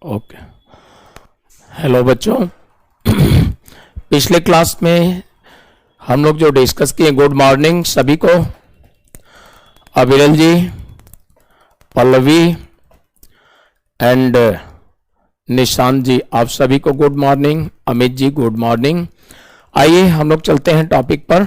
Okay. Hello बच्चों, पिछले class में हम लोग जो डिस्कस किए, गुड मॉर्निंग सभी को। अविरल जी, पल्लवी एंड निशांत जी, आप सभी को good morning. Amit ji good morning. आइए हम लोग चलते हैं टॉपिक पर।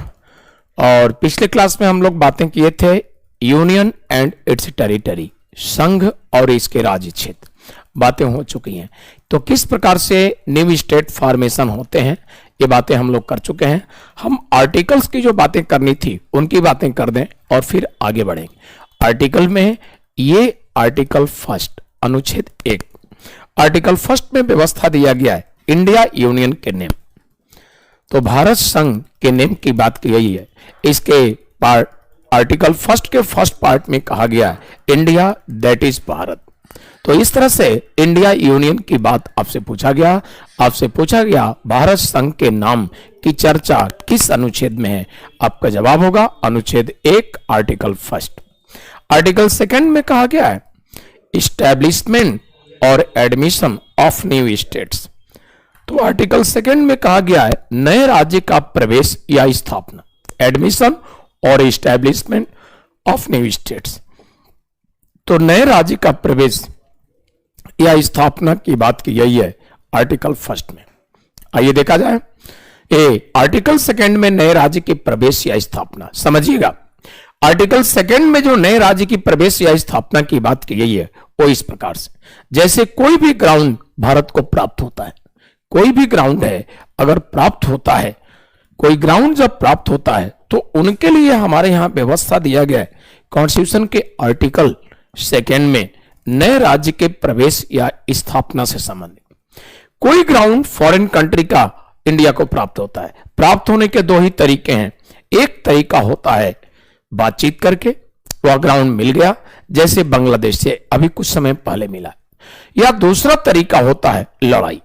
और पिछले क्लास में हम लोग बातें किए थे यूनियन एंड इट्स टेरिटरी, संघ और इसके राज्य क्षेत्र, बातें हो चुकी हैं। तो किस प्रकार से न्यू स्टेट फॉर्मेशन होते हैं ये बातें हम लोग कर चुके हैं। हम आर्टिकल्स की जो बातें करनी थी उनकी बातें कर दें और फिर आगे बढ़ेंगे। आर्टिकल में ये आर्टिकल फर्स्ट अनुच्छेद 1, आर्टिकल फर्स्ट में व्यवस्था दिया गया है इंडिया यूनियन के नेम। तो भारत संघ के नेम की बात की गई है। इसके पार्ट आर्टिकल फर्स्ट के फर्स्ट पार्ट में कहा गया है इंडिया दैट इज भारत। तो इस तरह से इंडिया यूनियन की बात आपसे पूछा गया भारत संघ के नाम की चर्चा किस अनुच्छेद में है। आपका जवाब होगा अनुच्छेद 1 आर्टिकल फर्स्ट। आर्टिकल सेकंड में कहा गया है इस्टेब्लिशमेंट और एडमिशन ऑफ न्यू स्टेट्स। तो आर्टिकल सेकंड में कहा गया है नए राज्य का प्रवेश या स्थापना, एडमिशन और इस्टेब्लिशमेंट ऑफ न्यू स्टेट्स। तो नए राज्य का प्रवेश या स्थापना की बात की गई है आर्टिकल फर्स्ट में। आइए देखा जाए। आर्टिकल सेकंड में नए राज्य के प्रवेश या स्थापना, समझिएगा आर्टिकल सेकंड में जो नए राज्य की प्रवेश या स्थापना की बात की गई है वो इस प्रकार से, जैसे कोई भी ग्राउंड भारत को प्राप्त होता है, कोई भी ग्राउंड है अगर प्राप्त होता है, कोई ग्राउंड जब प्राप्त होता है तो उनके लिए हमारे यहां व्यवस्था दिया गया है कॉन्स्टिट्यूशन के आर्टिकल सेकंड में नए राज्य के प्रवेश या स्थापना से संबंधित। कोई ग्राउंड फॉरेन कंट्री का इंडिया को प्राप्त होता है। प्राप्त होने के दो ही तरीके हैं। एक तरीका होता है बातचीत करके, वह ग्राउंड मिल गया, जैसे बांग्लादेश से अभी कुछ समय पहले मिला, या दूसरा तरीका होता है लड़ाई,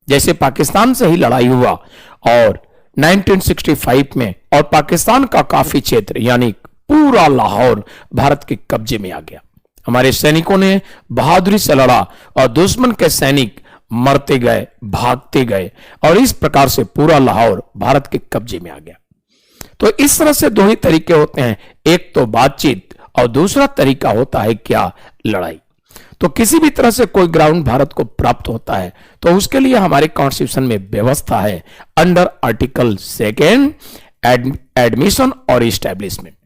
जैसे पाकिस्तान से ही लड़ाई हुआ और 1965 में, और पाकिस्तान का काफी क्षेत्र यानी पूरा लाहौर भारत के कब्जे में आ गया। हमारे सैनिकों ने बहादुरी से लड़ा और दुश्मन के सैनिक मरते गए, भागते गए, और इस प्रकार से पूरा लाहौर भारत के कब्जे में आ गया। तो इस तरह से दो ही तरीके होते हैं, एक तो बातचीत और दूसरा तरीका होता है क्या, लड़ाई। तो किसी भी तरह से कोई ग्राउंड भारत को प्राप्त होता है तो उसके लिए हमारे कॉन्स्टिट्यूशन में व्यवस्था है अंडर आर्टिकल सेकेंड एडमिशन और इस्टेब्लिशमेंट।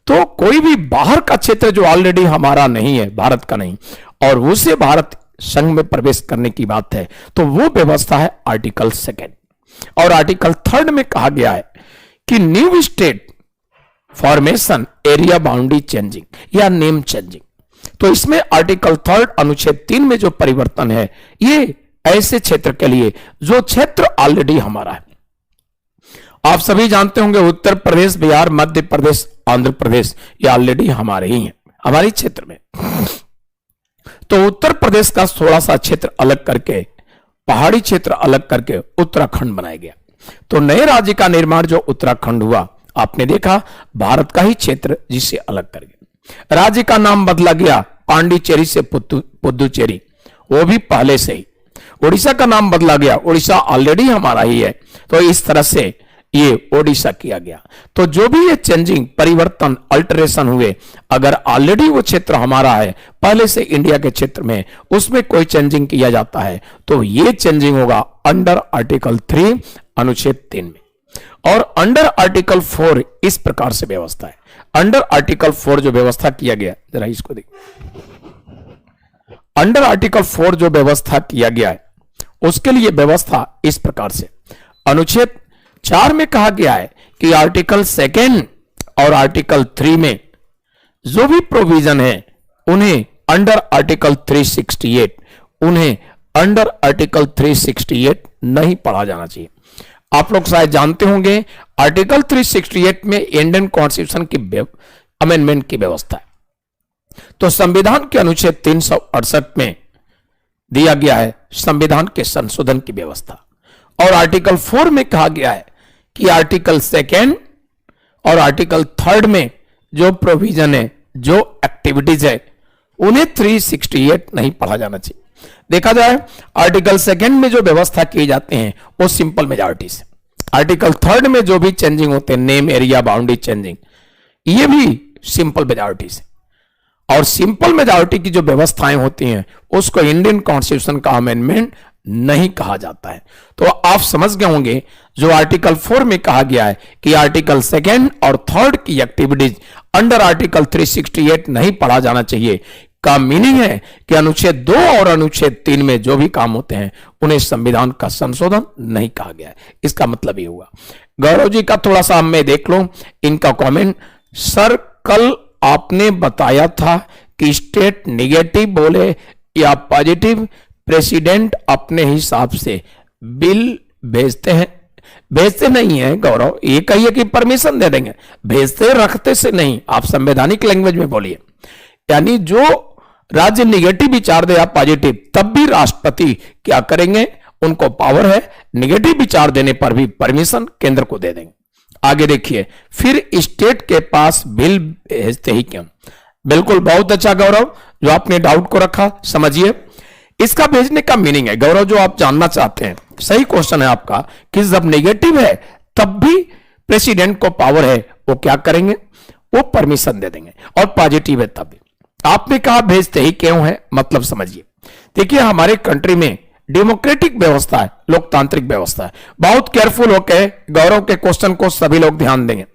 तो कोई भी बाहर का क्षेत्र जो ऑलरेडी हमारा नहीं है, भारत का नहीं, और उसे भारत संघ में प्रवेश करने की बात है, तो वो व्यवस्था है आर्टिकल सेकेंड। और आर्टिकल थर्ड में कहा गया है कि new state formation, area boundary changing या नेम चेंजिंग। तो इसमें आर्टिकल थर्ड अनुच्छेद 3 में जो परिवर्तन है ये ऐसे क्षेत्र के लिए जो क्षेत्र ऑलरेडी हमारा है। आप सभी जानते होंगे उत्तर प्रदेश, बिहार, मध्य प्रदेश, आंध्र प्रदेश, ये ऑलरेडी हमारे ही हैं, हमारे क्षेत्र में। तो उत्तर प्रदेश का थोड़ा सा क्षेत्र अलग करके, पहाड़ी क्षेत्र अलग करके उत्तराखंड बनाया गया। तो नए राज्य का निर्माण जो उत्तराखंड हुआ, आपने देखा भारत का ही क्षेत्र जिसे अलग कर गया। राज्य का नाम बदला गया पांडिचेरी से पुदुचेरी, वो भी पहले से ही। उड़ीसा का नाम बदला गया, उड़ीसा ऑलरेडी हमारा ही है, तो इस तरह से ये ओडिशा किया गया। तो जो भी ये चेंजिंग, परिवर्तन, अल्टरेशन हुए, अगर ऑलरेडी वो क्षेत्र हमारा है पहले से इंडिया के क्षेत्र में, उसमें कोई चेंजिंग किया जाता है तो ये चेंजिंग होगा अंडर आर्टिकल 3 अनुच्छेद 3 में। और अंडर आर्टिकल 4 इस प्रकार से व्यवस्था है। अंडर आर्टिकल 4 जो व्यवस्था किया गया, जरा इसको देखिए, अंडर आर्टिकल 4 जो व्यवस्था किया गया है उसके लिए व्यवस्था इस प्रकार से, अनुच्छेद 4 में कहा गया है कि आर्टिकल सेकेंड और आर्टिकल 3 में जो भी प्रोविजन है उन्हें अंडर आर्टिकल 368, उन्हें अंडर आर्टिकल 368 नहीं पढ़ा जाना चाहिए। आप लोग शायद जानते होंगे आर्टिकल 368 में इंडियन कॉन्स्टिट्यूशन की अमेंडमेंट की व्यवस्था है। तो संविधान के अनुच्छेद 368 में दिया गया है संविधान के संशोधन की व्यवस्था। और आर्टिकल 4 में कहा गया है कि आर्टिकल सेकेंड और आर्टिकल थर्ड में जो प्रोविजन है, जो एक्टिविटीज है, उन्हें 368 नहीं पढ़ा जाना चाहिए। देखा जाए आर्टिकल सेकंड में जो व्यवस्था किए जाते हैं वो सिंपल मेजॉरिटी से, आर्टिकल थर्ड में जो भी चेंजिंग होते हैं, नेम, एरिया, बाउंड्री चेंजिंग, ये भी सिंपल मेजॉरिटी से। और सिंपल मेजॉरिटी की जो व्यवस्थाएं होती हैं उसको इंडियन कॉन्स्टिट्यूशन का अमेंडमेंट नहीं कहा जाता है। तो आप समझ गए होंगे जो आर्टिकल 4 में कहा गया है कि आर्टिकल सेकेंड और थर्ड की एक्टिविटीज अंडर आर्टिकल 368 नहीं पढ़ा जाना चाहिए का मीनिंग है कि अनुच्छेद 2 और अनुच्छेद 3 में जो भी काम होते हैं उन्हें संविधान का संशोधन नहीं कहा गया है। इसका मतलब ये हुआ। गौरव जी का थोड़ा सा मैं देख लो इनका कमेंट। सर कल आपने बताया था कि स्टेट निगेटिव बोले या पॉजिटिव, प्रेसिडेंट अपने हिसाब से बिल भेजते हैं। भेजते नहीं है गौरव, ये कहिए कि परमिशन दे देंगे, भेजते रखते से नहीं। आप संवैधानिक लैंग्वेज में बोलिए, यानी जो राज्य निगेटिव विचार दे या पॉजिटिव तब भी राष्ट्रपति क्या करेंगे, उनको पावर है, निगेटिव विचार देने पर भी परमिशन केंद्र को दे देंगे। आगे देखिए, फिर स्टेट के पास बिल भेजते ही क्यों? बिल्कुल, बहुत अच्छा गौरव जो आपने डाउट को रखा, समझिए इसका भेजने का मीनिंग है। गौरव जो आप जानना चाहते हैं, सही क्वेश्चन है आपका कि जब नेगेटिव है तब भी प्रेसिडेंट को पावर है, वो क्या करेंगे, वो परमिशन दे देंगे, और पॉजिटिव है तब भी। आपने कहा भेजते ही क्यों है, मतलब समझिए। देखिए हमारे कंट्री में डेमोक्रेटिक व्यवस्था है, लोकतांत्रिक व्यवस्था है। बहुत केयरफुल होकर गौरव के क्वेश्चन को सभी लोग ध्यान देंगे,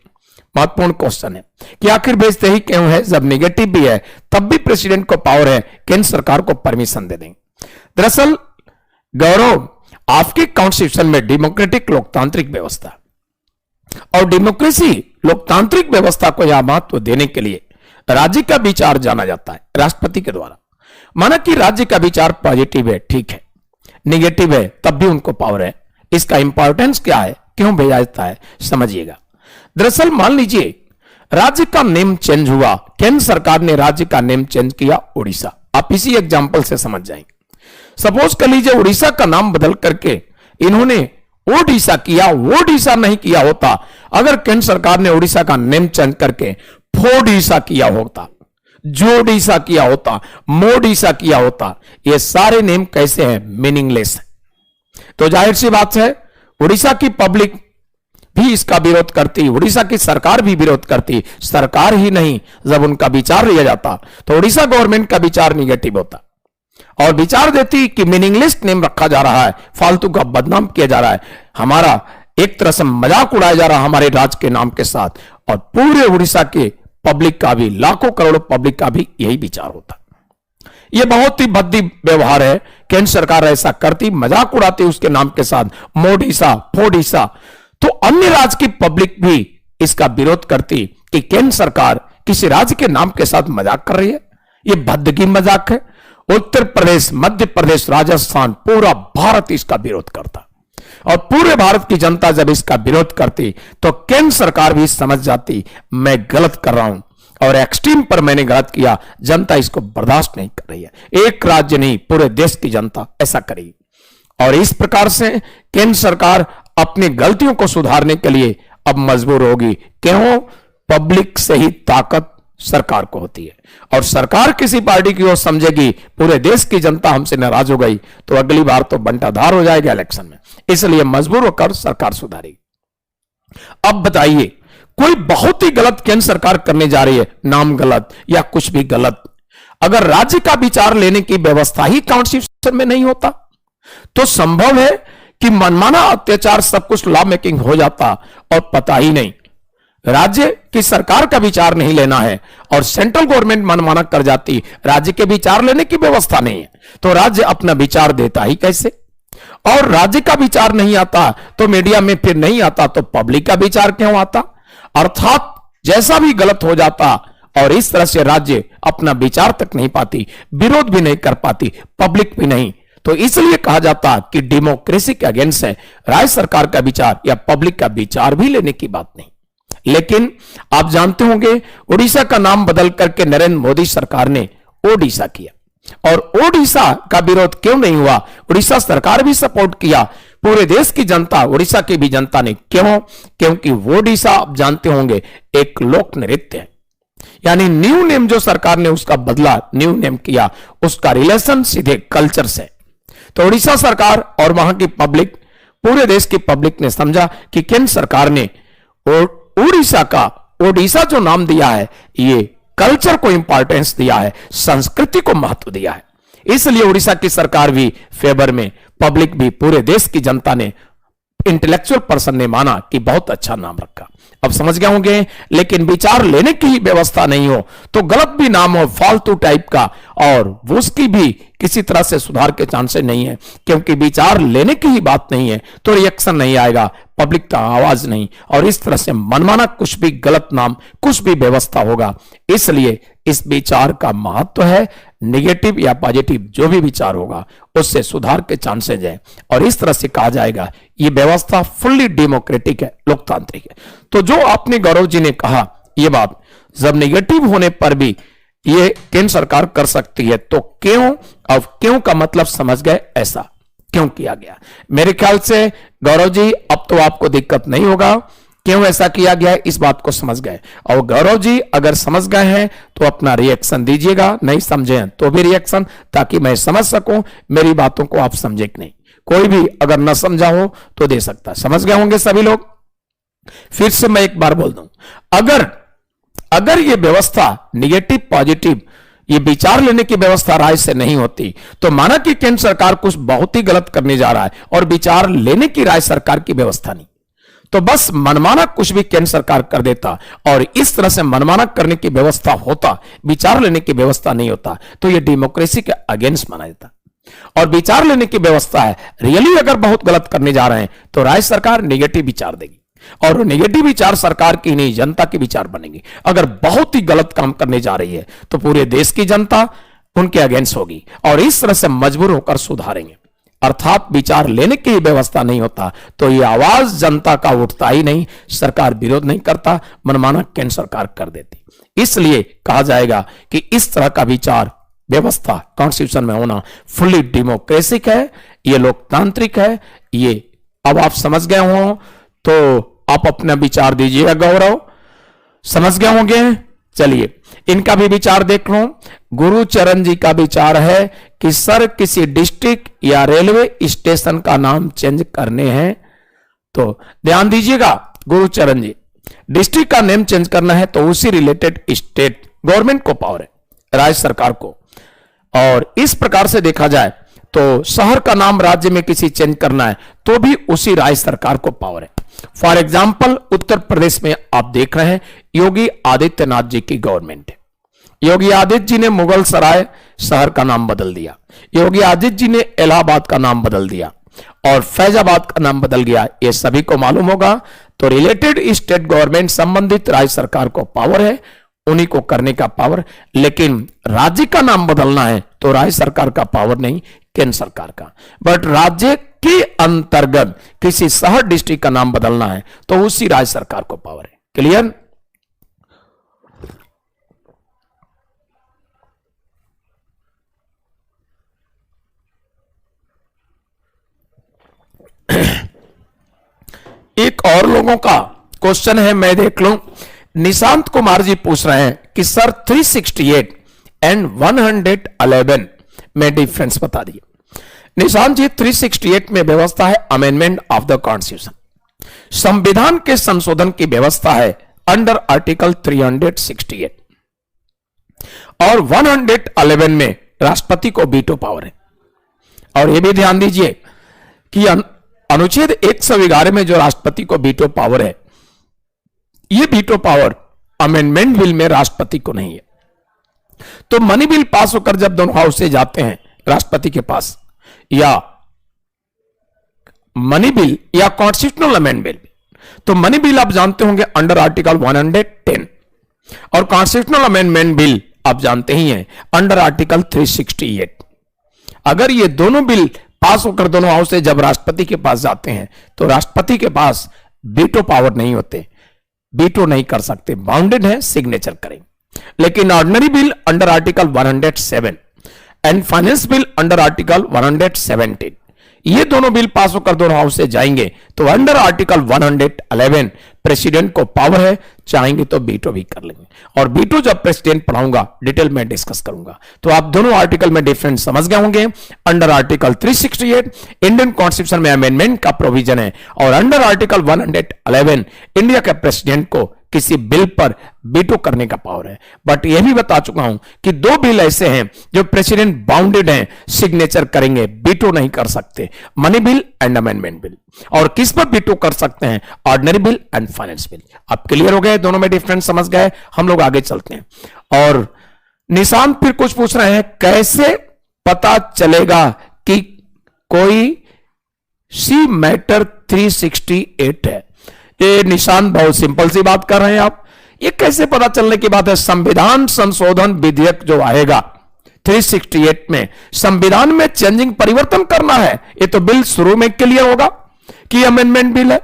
महत्वपूर्ण क्वेश्चन है कि आखिर भेजते ही क्यों है, जब नेगेटिव भी है तब भी प्रेसिडेंट को पावर है, केंद्र सरकार को परमिशन दे देंगे। दरअसल गौरव आपके कॉन्स्टिट्यूशन में डेमोक्रेटिक लोकतांत्रिक व्यवस्था और डेमोक्रेसी लोकतांत्रिक व्यवस्था को यह महत्व देने के लिए राज्य का विचार जाना जाता है राष्ट्रपति के द्वारा। माना कि राज्य का विचार पॉजिटिव है, ठीक है, निगेटिव है तब भी उनको पावर है। इसका इंपॉर्टेंस क्या है, क्यों भेजा जाता है, समझिएगा। दरअसल मान लीजिए राज्य का नेम चेंज हुआ, केंद्र सरकार ने राज्य का नेम चेंज किया उड़ीसा। आप इसी एग्जांपल से समझ जाएंगे। सपोज कर लीजिए उड़ीसा का नाम बदल करके इन्होंने ओडिशा किया, ओडिशा नहीं किया होता अगर केंद्र सरकार ने उड़ीसा का नेम चेंज करके फोडिशा किया होता, जोडिशा किया होता, मोडिशा किया होता। ये सारे नेम कैसे हैं, मीनिंगलेस है। तो जाहिर सी बात है उड़ीसा की पब्लिक भी इसका विरोध करती, उड़ीसा की सरकार भी विरोध करती। सरकार ही नहीं, जब उनका विचार लिया जाता तो उड़ीसा गवर्नमेंट का विचार निगेटिव होता और विचार देती कि मीनिंगलेस नेम रखा जा रहा है, फालतू का बदनाम किया जा रहा है, हमारा एक तरह से मजाक उड़ाया जा रहा है हमारे राज्य के नाम के साथ। और पूरे उड़ीसा के पब्लिक का भी, लाखों करोड़ों पब्लिक का भी यही विचार होता। यह बहुत ही भद्दी व्यवहार है। केंद्र सरकार ऐसा करती, मजाक उड़ाती उसके नाम के साथ, मोडिशा, फोडिशा। तो अन्य राज्य की पब्लिक भी इसका विरोध करती कि केंद्र सरकार किसी राज्य के नाम के साथ मजाक कर रही है। यह भद्दगी मजाक है। उत्तर प्रदेश, मध्य प्रदेश, राजस्थान, पूरा भारत इसका विरोध करता और पूरे भारत की जनता जब इसका विरोध करती तो केंद्र सरकार भी समझ जाती मैं गलत कर रहा हूं और एक्सट्रीम पर मैंने गलत किया, जनता इसको बर्दाश्त नहीं कर रही है। एक राज्य नहीं, पूरे देश की जनता ऐसा करेगी। और इस प्रकार से केंद्र सरकार अपनी गलतियों को सुधारने के लिए अब मजबूर होगी। क्यों? पब्लिक से ही ताकत सरकार को होती है और सरकार किसी पार्टी की ओर समझेगी पूरे देश की जनता हमसे नाराज हो गई तो अगली बार तो बंटाधार हो जाएगा इलेक्शन में, इसलिए मजबूर होकर सरकार सुधारेगी। अब बताइए कोई बहुत ही गलत केंद्र सरकार करने जा रही है, नाम गलत या कुछ भी गलत, अगर राज्य का विचार लेने की व्यवस्था ही कॉन्स्टिट्यूशन में नहीं होता तो संभव है कि मनमाना अत्याचार सब कुछ लॉ मेकिंग हो जाता और पता ही नहीं। राज्य की सरकार का विचार नहीं लेना है और सेंट्रल गवर्नमेंट मनमाना कर जाती, राज्य के विचार लेने की व्यवस्था नहीं है तो राज्य अपना विचार देता ही कैसे? और राज्य का विचार नहीं आता तो मीडिया में फिर नहीं आता तो पब्लिक का विचार क्यों आता? अर्थात जैसा भी गलत हो जाता और इस तरह से राज्य अपना विचार तक नहीं पाती, विरोध भी नहीं कर पाती, पब्लिक भी नहीं। तो इसलिए कहा जाता कि डेमोक्रेसी के अगेंस्ट है, राज्य सरकार का विचार या पब्लिक का विचार भी लेने की बात नहीं। लेकिन आप जानते होंगे उड़ीसा का नाम बदल करके नरेंद्र मोदी सरकार ने ओडिशा किया और ओडिशा का विरोध क्यों नहीं हुआ? उड़ीसा सरकार भी सपोर्ट किया, पूरे देश की जनता, उड़ीसा की भी जनता ने। क्यों? क्योंकि वो ओडिशा आप जानते होंगे एक लोक नृत्य है। यानी न्यू नेम जो सरकार ने उसका बदला, न्यू नेम किया, उसका रिलेशन सीधे कल्चर से। तो उड़ीसा सरकार और वहां की पब्लिक, पूरे देश की पब्लिक ने समझा कि केंद्र सरकार ने उड़ीसा का ओडिशा जो नाम दिया है, ये कल्चर को इंपॉर्टेंस दिया है, संस्कृति को महत्व दिया है। इसलिए उड़ीसा की सरकार भी फेवर में, पब्लिक भी, पूरे देश की जनता ने, इंटेलेक्चुअल पर्सन ने माना कि बहुत अच्छा नाम रखा। अब समझ गए होंगे, लेकिन विचार लेने की ही व्यवस्था नहीं हो तो गलत भी नाम हो, फालतू टाइप का, और उसकी भी किसी तरह से सुधार के चांसेस नहीं है, क्योंकि विचार लेने की ही बात नहीं है तो रिएक्शन नहीं आएगा, पब्लिक का आवाज नहीं, और इस तरह से मनमाना कुछ भी गलत नाम, कुछ भी व्यवस्था होगा। इसलिए इस विचार का महत्व है, नेगेटिव या पॉजिटिव जो भी विचार होगा उससे सुधार के चांसेज है, और इस तरह से कहा जाएगा ये व्यवस्था फुल्ली डेमोक्रेटिक है, लोकतांत्रिक है। तो जो आपने गौरव जी ने कहा ये बात, जब नेगेटिव होने पर भी ये केंद्र सरकार कर सकती है तो क्यों, अब क्यों का मतलब समझ गए, ऐसा क्यों किया गया। मेरे ख्याल से गौरव जी अब तो आपको दिक्कत नहीं होगा, क्यों ऐसा किया गया है इस बात को समझ गए। और गौरव जी अगर समझ गए हैं तो अपना रिएक्शन दीजिएगा, नहीं समझे हैं तो भी रिएक्शन, ताकि मैं समझ सकूं मेरी बातों को आप समझे कि नहीं। कोई भी अगर न समझा हो तो दे सकता है। समझ गए होंगे सभी लोग। फिर से मैं एक बार बोल दूं, अगर ये व्यवस्था निगेटिव पॉजिटिव, ये विचार लेने की व्यवस्था राय से नहीं होती तो माना कि केंद्र सरकार कुछ बहुत ही गलत करने जा रहा है और विचार लेने की राय सरकार की व्यवस्था नहीं, तो बस मनमाना कुछ भी केंद्र सरकार कर देता, और इस तरह से मनमाना करने की व्यवस्था होता, विचार लेने की व्यवस्था नहीं होता, तो ये डेमोक्रेसी के अगेंस्ट माना जाता। और विचार लेने की व्यवस्था है, रियली अगर बहुत गलत करने जा रहे हैं तो राज्य सरकार नेगेटिव विचार देगी, और नेगेटिव विचार सरकार की नहीं जनता के विचार बनेंगे। अगर बहुत ही गलत काम करने जा रही है तो पूरे देश की जनता उनके अगेंस्ट होगी, और इस तरह से मजबूर होकर सुधारेंगे। अर्थात विचार लेने की व्यवस्था नहीं होता तो ये आवाज जनता का उठता ही नहीं, सरकार विरोध नहीं करता, मनमाना केंद्र सरकार कर देती। इसलिए कहा जाएगा कि इस तरह का विचार व्यवस्था कॉन्स्टिट्यूशन में होना फुल्ली डेमोक्रेटिक है, ये लोकतांत्रिक है। ये अब आप समझ गए हो तो आप अपना विचार दीजिएगा। गौरव समझ गए होंगे। चलिए इनका भी विचार देख लो। गुरुचरण जी का विचार है कि सर किसी डिस्ट्रिक्ट या रेलवे स्टेशन का नाम चेंज करने हैं, तो ध्यान दीजिएगा गुरुचरण जी, डिस्ट्रिक्ट का नेम चेंज करना है तो उसी रिलेटेड स्टेट गवर्नमेंट को पावर है, राज्य सरकार को। और इस प्रकार से देखा जाए तो शहर का नाम राज्य में किसी चेंज करना है तो भी उसी राज्य सरकार को पावर है। फॉर एग्जाम्पल उत्तर प्रदेश में आप देख रहे हैं योगी आदित्यनाथ जी की गवर्नमेंट है। योगी आदित्य जी ने मुगल सराय शहर का नाम बदल दिया, योगी आदित्य जी ने इलाहाबाद का नाम बदल दिया, और फैजाबाद का नाम बदल गया, ये सभी को मालूम होगा। तो रिलेटेड स्टेट गवर्नमेंट, संबंधित राज्य सरकार को पावर है, उन्हीं को करने का पावर। लेकिन राज्य का नाम बदलना है तो राज्य सरकार का पावर नहीं, केंद्र सरकार का। बट राज्य के अंतर्गत किसी शहर डिस्ट्रिक्ट का नाम बदलना है तो उसी राज्य सरकार को पावर है। क्लियर। एक और लोगों का क्वेश्चन है, मैं देख लूं। निशांत कुमार जी पूछ रहे हैं कि सर 368 एंड 111 में डिफरेंस बता दिए। निशांत जी 368 में व्यवस्था है अमेंडमेंट ऑफ द कॉन्स्टिट्यूशन, संविधान के संशोधन की व्यवस्था है अंडर आर्टिकल 368, और 111 में राष्ट्रपति को वीटो पावर है। और यह भी ध्यान दीजिए कि अनुच्छेद 111 में जो राष्ट्रपति को वीटो पावर है, यह वीटो पावर अमेंडमेंट बिल में राष्ट्रपति को नहीं है। तो मनी बिल पास होकर जब दोनों हाउस से जाते हैं राष्ट्रपति के पास, या मनी बिल या कॉन्स्टिट्यूशनल अमेंडमेंट बिल, तो मनी बिल आप जानते होंगे अंडर आर्टिकल 110, और कॉन्स्टिट्यूशनल अमेंडमेंट बिल आप जानते ही हैं अंडर आर्टिकल 368। अगर ये दोनों बिल पास होकर दोनों हाउस से जब राष्ट्रपति के पास जाते हैं तो राष्ट्रपति के पास वीटो पावर नहीं होते, वीटो नहीं कर सकते, बाउंडेड है, सिग्नेचर करें। लेकिन ordinary bill under article 107 and finance bill under article 117, ये दोनों बिल पास होकर दोनों हाउस से जाएंगे तो अंडर आर्टिकल 111 प्रेसिडेंट को पावर है, चाहेंगे तो बीटो भी कर लेंगे। और बीटो जब प्रेसिडेंट पढ़ाऊंगा डिटेल में डिस्कस करूंगा। तो आप दोनों आर्टिकल में डिफरेंस समझ गए होंगे। अंडर आर्टिकल 368 इंडियन कॉन्स्टिट्यूशन में अमेंडमेंट का प्रोविजन है और अंडर आर्टिकल 111 इंडिया के प्रेसिडेंट को किसी बिल पर बीटो करने का पावर है। बट यह भी बता चुका हूं कि दो बिल ऐसे हैं जो प्रेसिडेंट बाउंडेड हैं, सिग्नेचर करेंगे, बीटो नहीं कर सकते, money bill and amendment bill. और किस पर बीटो कर सकते हैं? Ordinary bill and finance bill. आप क्लियर हो गए, दोनों में डिफरेंस समझ गए। हम लोग आगे चलते हैं। और निशांत फिर कुछ पूछ रहे हैं, कैसे पता चलेगा कि कोई सी मैटर 368 है? ये निशान बहुत सिंपल सी बात कर रहे हैं आप। ये कैसे पता चलने की बात है? संविधान संशोधन विधेयक जो आएगा 368 में, संविधान में चेंजिंग परिवर्तन करना है। ये तो बिल शुरू में क्लियर होगा कि अमेंडमेंट बिल है।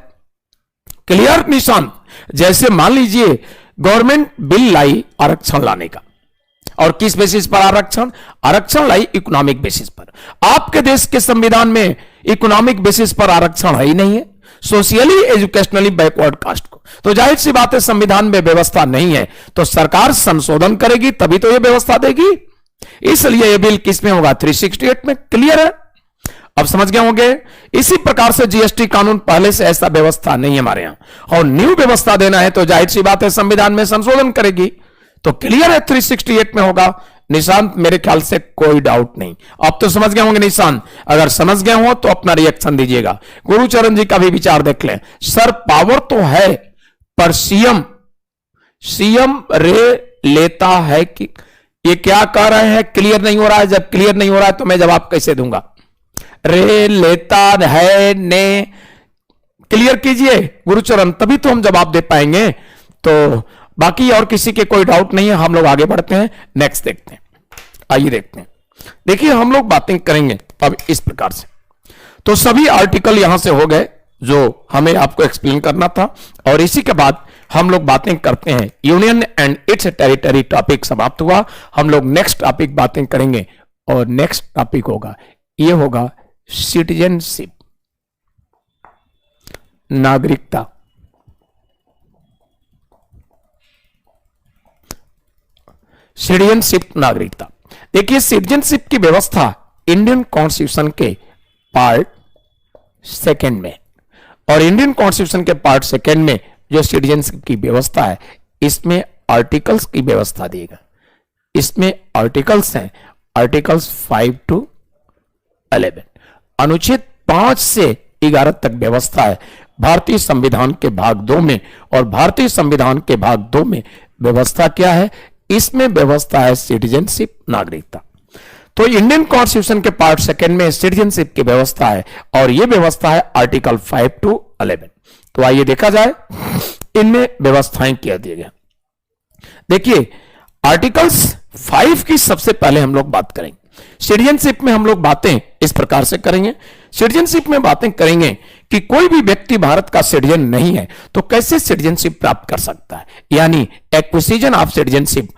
क्लियर निशान? जैसे मान लीजिए गवर्नमेंट बिल लाई आरक्षण लाने का, और किस बेसिस पर आरक्षण? आरक्षण लाई इकोनॉमिक बेसिस पर। आपके देश के संविधान में इकोनॉमिक बेसिस पर आरक्षण है ही नहीं है, सोशली एजुकेशनली बैकवर्ड कास्ट को। तो जाहिर सी बात है संविधान में व्यवस्था नहीं है, तो सरकार संशोधन करेगी तभी तो यह व्यवस्था देगी। इसलिए यह बिल किस में होगा? 368 में। क्लियर है? अब समझ गए होंगे। इसी प्रकार से जीएसटी कानून, पहले से ऐसा व्यवस्था नहीं है हमारे यहां, और न्यू व्यवस्था देना है तो जाहिर सी बात है संविधान में संशोधन करेगी। तो क्लियर है 368 में होगा। निशांत मेरे ख्याल से कोई डाउट नहीं। अब तो समझ गए होंगे निशांत। अगर समझ गए हो तो अपना रिएक्शन दीजिएगा। गुरुचरण जी का भी विचार देख लें। सर पावर तो है पर सीएम रे लेता है कि, ये क्या कह रहे हैं? क्लियर नहीं हो रहा है। जब क्लियर नहीं हो रहा है तो मैं जवाब कैसे दूंगा? रे लेता है ने क्लियर कीजिए गुरुचरण, तभी तो हम जवाब दे पाएंगे। तो बाकी और किसी के कोई डाउट नहीं है। हम लोग आगे बढ़ते हैं, नेक्स्ट देखते हैं। आइए देखते हैं। देखिए हम लोग बातें करेंगे अब इस प्रकार से। तो सभी आर्टिकल यहां से हो गए जो हमें आपको एक्सप्लेन करना था, और इसी के बाद हम लोग बातें करते हैं union and it's territory. Topic समाप्त हुआ। हम लोग नेक्स्ट टॉपिक बातें करेंगे, और नेक्स्ट टॉपिक होगा, यह होगा सिटीजनशिप, नागरिकता। सिटीजनशिप, नागरिकता। देखिए सिटीजनशिप की व्यवस्था इंडियन कॉन्स्टिट्यूशन के पार्ट सेकंड में, और इंडियन कॉन्स्टिट्यूशन के पार्ट सेकंड में जो सिटीजनशिप की व्यवस्था है, इसमें आर्टिकल्स की व्यवस्था देगा। इसमें आर्टिकल्स हैं, आर्टिकल्स 5 to 11, अनुच्छेद 5 से 11 तक व्यवस्था है भारतीय संविधान के भाग 2 में। और भारतीय संविधान के भाग 2 में व्यवस्था क्या है? इसमें व्यवस्था है सिटीजनशिप, नागरिकता। तो इंडियन कॉन्स्टिट्यूशन के पार्ट सेकंड में सिटीजनशिप की व्यवस्था है, और यह व्यवस्था है आर्टिकल 5 to 11। तो आइए देखा जाए इनमें व्यवस्थाएं क्या दी गई। देखिए आर्टिकल्स 5 की सबसे पहले हम लोग बात करेंगे। सिटीजनशिप में हम लोग बातें इस प्रकार से करेंगे। सिटीजनशिप में बातें करेंगे कि कोई भी व्यक्ति भारत का सिटीजन नहीं है तो कैसे सिटीजनशिप प्राप्त कर सकता है, यानी एक्विजिशन ऑफ सिटीजनशिप,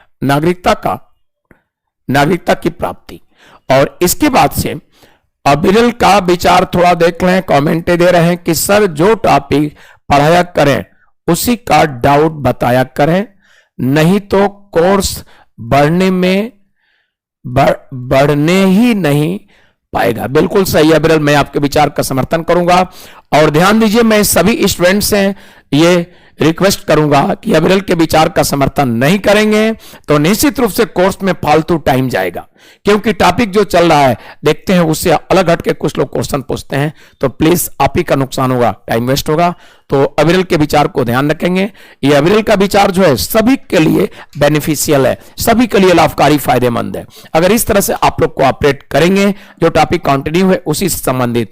नागरिकता की प्राप्ति। और इसके बाद से अविरल का विचार थोड़ा देख लें। कमेंट दे रहे हैं कि सर जो टॉपिक पढ़ाया करें उसी का डाउट बताया करें, नहीं तो कोर्स बढ़ने ही नहीं पाएगा। बिल्कुल सही है अविरल, मैं आपके विचार का समर्थन करूंगा। और ध्यान दीजिए मैं सभी स्टूडेंट्स से ये रिक्वेस्ट करूंगा कि अविरल के विचार का समर्थन नहीं करेंगे तो निश्चित रूप से कोर्स में फालतू टाइम जाएगा, क्योंकि टॉपिक जो चल रहा है देखते हैं उससे अलग हटके कुछ लोग क्वेश्चन पूछते हैं, तो प्लीज आप ही का नुकसान होगा, टाइम वेस्ट होगा। तो अविरल के विचार को ध्यान रखेंगे। ये अविरल का विचार जो है सभी के लिए बेनिफिशियल है, सभी के लिए लाभकारी, फायदेमंद है। अगर इस तरह से आप लोग कोऑपरेट करेंगे, जो टॉपिक कंटिन्यू है उसी से संबंधित,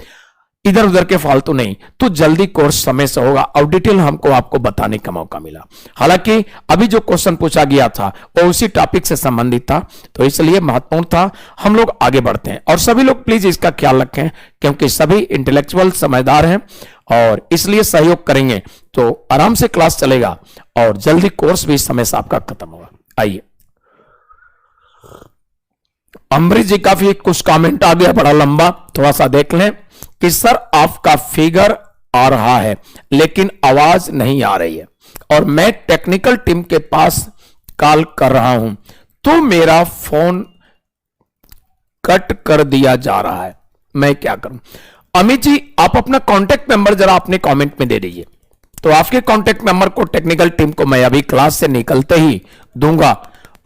इधर उधर के फालतू नहीं, तो जल्दी कोर्स समय से होगा और डिटेल हमको आपको बताने का मौका मिला। हालांकि अभी जो क्वेश्चन पूछा गया था वो उसी टॉपिक से संबंधित था, तो इसलिए महत्वपूर्ण था। हम लोग आगे बढ़ते हैं, और सभी लोग प्लीज इसका ख्याल रखें, क्योंकि सभी इंटेलेक्चुअल समझदार हैं और इसलिए सहयोग करेंगे तो आराम से क्लास चलेगा और जल्दी कोर्स भी समय से आपका खत्म होगा। आइए अमरीश जी का भी कुछ कमेंट आ गया बड़ा लंबा, थोड़ा सा देख लें कि सर आपका फिगर आ रहा है लेकिन आवाज नहीं आ रही है और मैं टेक्निकल टीम के पास कॉल कर रहा हूं तो मेरा फोन कट कर दिया जा रहा है, मैं क्या करूं? अमित जी आप अपना कांटेक्ट नंबर जरा अपने कमेंट में दे दीजिए, तो आपके कांटेक्ट नंबर को टेक्निकल टीम को मैं अभी क्लास से निकलते ही दूंगा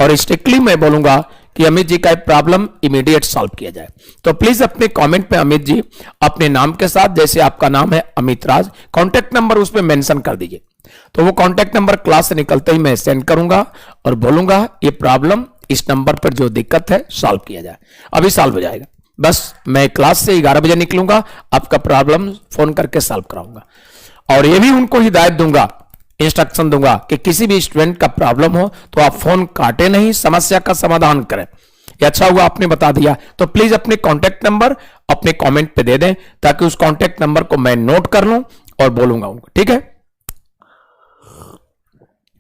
और स्ट्रिक्टली मैं बोलूंगा कि अमित जी का प्रॉब्लम इमीडिएट सॉल्व किया जाए। तो प्लीज अपने कमेंट में अमित जी अपने नाम के साथ, जैसे आपका नाम है अमित राज, कांटेक्ट नंबर उसमें मेंशन कर दीजिए, तो वो कांटेक्ट नंबर क्लास से निकलते ही मैं सेंड करूंगा और बोलूंगा ये प्रॉब्लम इस नंबर पर जो दिक्कत है सॉल्व किया जाए। अभी सॉल्व हो जाएगा, बस मैं क्लास से 11 बजे निकलूंगा, आपका प्रॉब्लम फोन करके सॉल्व कराऊंगा और ये भी उनको हिदायत दूंगा, इंस्ट्रक्शन दूंगा कि किसी भी स्टूडेंट का प्रॉब्लम हो तो आप फोन काटे नहीं, समस्या का समाधान करें। ये अच्छा हुआ आपने बता दिया, तो प्लीज अपने कांटेक्ट नंबर अपने कमेंट पे दे दें ताकि उस कांटेक्ट नंबर को मैं नोट कर लूं और बोलूंगा उनको, ठीक है?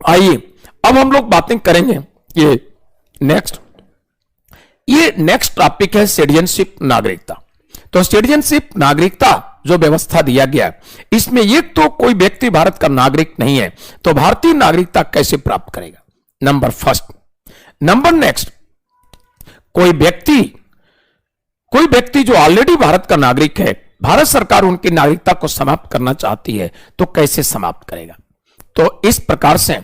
आइए अब हम लोग बातें करेंगे ये नेक्स्ट टॉपिक है सिटीजनशिप, नागरिकता। तो सिटीजनशिप नागरिकता जो व्यवस्था दिया गया है, इसमें एक तो कोई व्यक्ति भारत का नागरिक नहीं है तो भारतीय नागरिकता कैसे प्राप्त करेगा, नंबर फर्स्ट। नंबर नेक्स्ट, कोई व्यक्ति जो ऑलरेडी भारत का नागरिक है, भारत सरकार उनकी नागरिकता को समाप्त करना चाहती है तो कैसे समाप्त करेगा? तो इस प्रकार से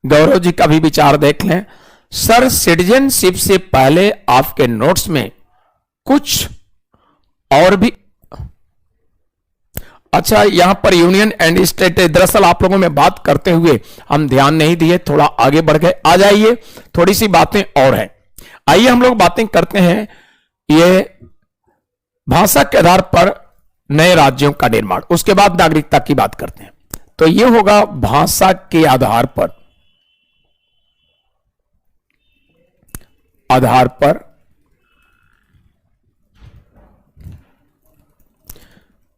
गौरव जी का भी विचार देख लें। सर सिटीजनशिप से पहले आपके नोट्स में कुछ और भी, अच्छा यहां पर यूनियन एंड स्टेट, दरअसल आप लोगों में बात करते हुए हम ध्यान नहीं दिए, थोड़ा आगे बढ़ गए। आ जाइए, थोड़ी सी बातें और हैं, आइए हम लोग बातें करते हैं ये भाषा के आधार पर नए राज्यों का निर्माण, उसके बाद नागरिकता की बात करते हैं। तो ये होगा भाषा के आधार पर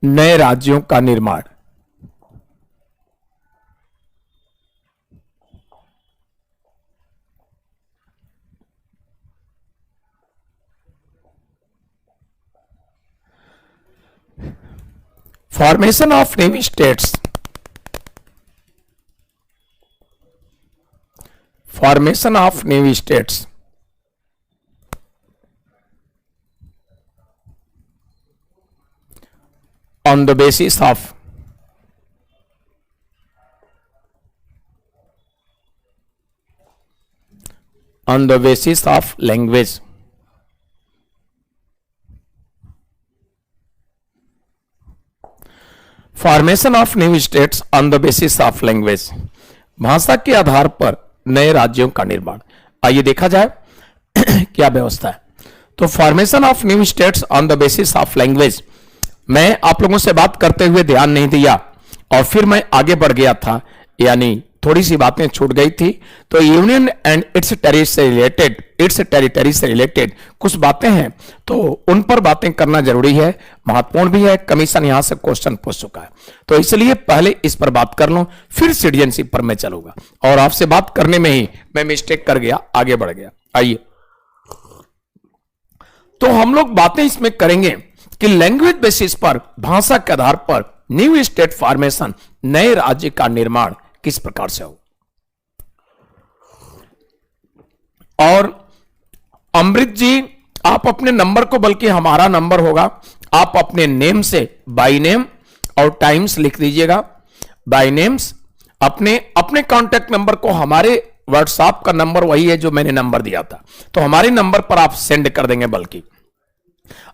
नए राज्यों का निर्माण। Formation of new states, formation of new states on the basis of language, formation of new states on the basis of language, भाषा के आधार पर नए राज्यों का निर्माण। आइए देखा जाए क्या व्यवस्था है। तो formation of new states on the basis of language, मैं आप लोगों से बात करते हुए ध्यान नहीं दिया और फिर मैं आगे बढ़ गया था, यानी थोड़ी सी बातें छूट गई थी। तो यूनियन एंड इट्स टेरिटरी से रिलेटेड कुछ बातें हैं तो उन पर बातें करना जरूरी है, महत्वपूर्ण भी है। कमीशन यहां से क्वेश्चन पूछ चुका है तो इसलिए पहले इस पर बात कर लूं, फिर सिटीजनशिप पर मैं चलूंगा। और आपसे बात करने में ही मैं मिस्टेक कर गया, आगे बढ़ गया। आइए तो हम लोग बातें इसमें करेंगे कि लैंग्वेज बेसिस पर, भाषा के आधार पर न्यू स्टेट फॉर्मेशन, नए राज्य का निर्माण किस प्रकार से हो। और अमृत जी आप अपने नंबर को, बल्कि हमारा नंबर होगा, आप अपने नेम से बाय नेम और टाइम्स लिख दीजिएगा। बाय नेम्स अपने कॉन्टेक्ट नंबर को, हमारे व्हाट्सएप का नंबर वही है जो मैंने नंबर दिया था, तो हमारे नंबर पर आप सेंड कर देंगे, बल्कि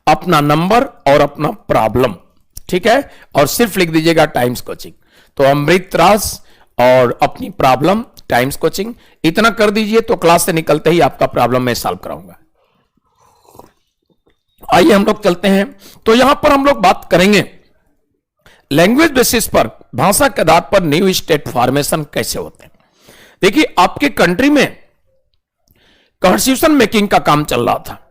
अपना नंबर और अपना प्रॉब्लम, ठीक है, और सिर्फ लिख दीजिएगा टाइम्स कोचिंग। तो अमृत राज और अपनी प्रॉब्लम टाइम्स कोचिंग, इतना कर दीजिए तो क्लास से निकलते ही आपका प्रॉब्लम मैं सॉल्व कराऊंगा। आइए हम लोग चलते हैं। तो यहां पर हम लोग बात करेंगे लैंग्वेज बेसिस पर, भाषा के आधार पर न्यू स्टेट फॉर्मेशन कैसे होते हैं। देखिए आपके कंट्री में कॉन्स्टिट्यूशन मेकिंग का काम चल रहा था,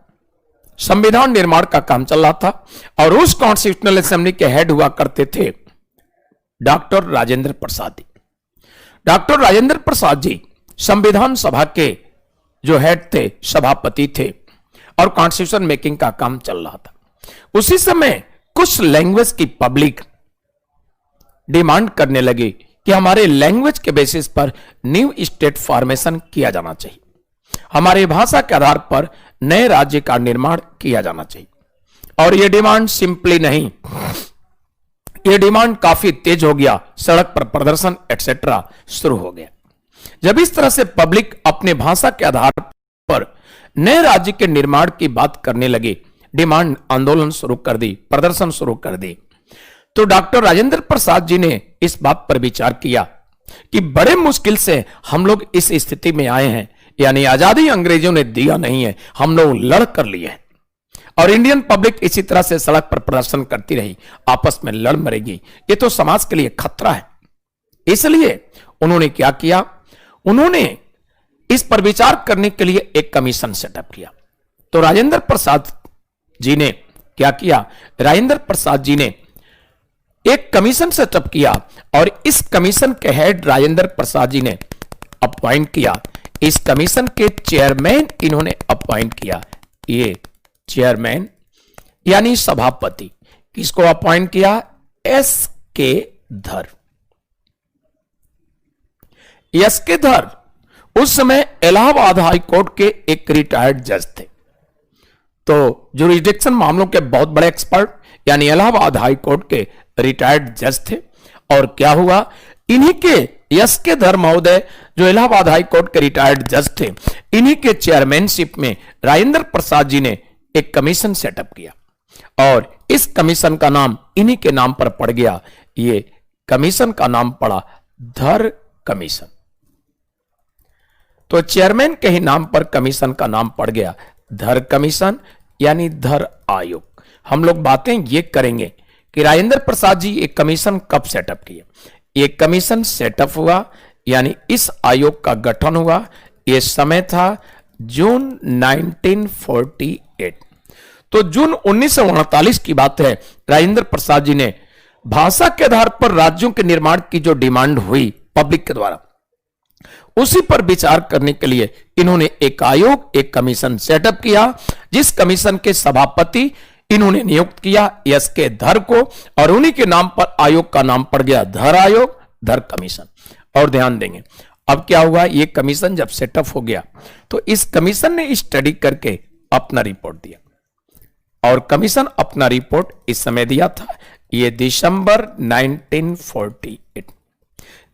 संविधान निर्माण का काम चल रहा था, और उस कॉन्स्टिट्यूशनल असेंबली के हेड हुआ करते थे डॉक्टर राजेंद्र प्रसाद जी। डॉक्टर राजेंद्र प्रसाद जी संविधान सभा के जो हेड थे, सभापति थे, और कॉन्स्टिट्यूशन मेकिंग का काम चल रहा था। उसी समय कुछ लैंग्वेज की पब्लिक डिमांड करने लगी कि हमारे लैंग्वेज के बेसिस पर न्यू स्टेट फॉर्मेशन किया जाना चाहिए, हमारे भाषा के आधार पर नए राज्य का निर्माण किया जाना चाहिए। और यह डिमांड सिंपली नहीं, यह डिमांड काफी तेज हो गया, सड़क पर प्रदर्शन एक्सेट्रा शुरू हो गया। जब इस तरह से पब्लिक अपने भाषा के आधार पर नए राज्य के निर्माण की बात करने लगी, डिमांड आंदोलन शुरू कर दी, प्रदर्शन शुरू कर दी, तो डॉक्टर राजेंद्र प्रसाद जी ने इस बात पर विचार किया कि बड़े मुश्किल से हम लोग इस स्थिति में आए हैं, यानी आजादी अंग्रेजों ने दिया नहीं है, हम लोग लड़ कर लिए हैं। और इंडियन पब्लिक इसी तरह से सड़क पर प्रदर्शन करती रही, आपस में लड़ मरेगी, ये तो समाज के लिए खतरा है। इसलिए उन्होंने क्या किया, उन्होंने इस पर विचार करने के लिए एक कमीशन सेटअप किया। तो राजेंद्र प्रसाद जी ने क्या किया, राजेंद्र प्रसाद जी ने एक कमीशन सेटअप किया और इस कमीशन के हेड राजेंद्र प्रसाद जी ने अपॉइंट किया। इस कमीशन के चेयरमैन इन्होंने अपॉइंट किया, ये चेयरमैन यानी सभापति किसको अपॉइंट किया, एस के धर। एस के धर उस समय इलाहाबाद हाई कोर्ट के एक रिटायर्ड जज थे, तो जुरिडिक्शन मामलों के बहुत बड़े एक्सपर्ट, यानी इलाहाबाद हाई कोर्ट के रिटायर्ड जज थे। और क्या हुआ, इन्हीं के एस के धर महोदय जो इलाहाबाद हाई कोर्ट के रिटायर्ड जज थे, इन्हीं के चेयरमैनशिप में राजेंद्र प्रसाद जी ने एक कमीशन सेटअप किया और इस कमीशन का नाम इन्हीं के नाम पर पड़ गया। ये कमीशन का नाम पड़ा धर कमीशन। तो चेयरमैन के ही नाम पर कमीशन का नाम पड़ गया धर कमीशन, यानी धर आयोग। हम लोग बातें ये करेंगे कि राजेंद्र प्रसाद जी एक कमीशन कब सेटअप किए। ये कमीशन सेटअप हुआ यानी इस आयोग का गठन हुआ, यह समय था जून 1948। तो जून 1948 की बात है। राजेंद्र प्रसाद जी ने भाषा के आधार पर राज्यों के निर्माण की जो डिमांड हुई पब्लिक के द्वारा, उसी पर विचार करने के लिए इन्होंने एक आयोग, एक कमीशन सेटअप किया, जिस कमीशन के सभापति इन्होंने नियुक्त किया एस के धर को, और उन्हीं के नाम पर आयोग का नाम पड़ गया धर आयोग, धर कमीशन। और ध्यान देंगे अब क्या हुआ, ये कमीशन जब सेटअप हो गया तो इस कमीशन ने स्टडी करके अपना रिपोर्ट दिया, और कमीशन अपना रिपोर्ट इस समय दिया था, ये दिसंबर 1948,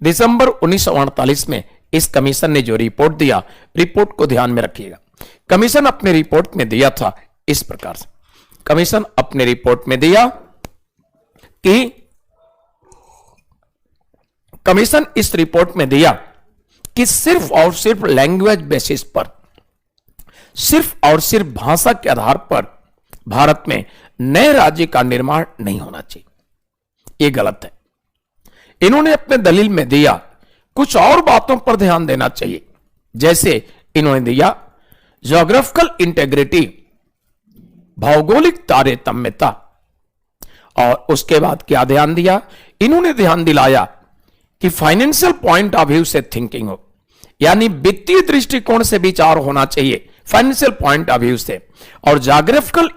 दिसंबर 1948 में इस कमीशन ने जो रिपोर्ट दिया, रिपोर्ट को ध्यान में रखिएगा। कमीशन अपने रिपोर्ट में दिया था इस प्रकार से, कमीशन अपने रिपोर्ट में दिया कि कमीशन इस रिपोर्ट में दिया कि सिर्फ और सिर्फ लैंग्वेज बेसिस पर, सिर्फ और सिर्फ भाषा के आधार पर भारत में नए राज्य का निर्माण नहीं होना चाहिए, यह गलत है। इन्होंने अपने दलील में दिया कुछ और बातों पर ध्यान देना चाहिए, जैसे इन्होंने दिया ज्योग्राफिकल इंटेग्रिटी, भौगोलिक तारतम्यता, और उसके बाद क्या ध्यान दिया, इन्होंने ध्यान दिलाया कि फाइनेंशियल पॉइंट ऑफ व्यू से थिंकिंग हो, यानी वित्तीय दृष्टिकोण से विचार होना चाहिए फाइनेंशियल पॉइंट ऑफ व्यू से, और ज्योग्राफिकल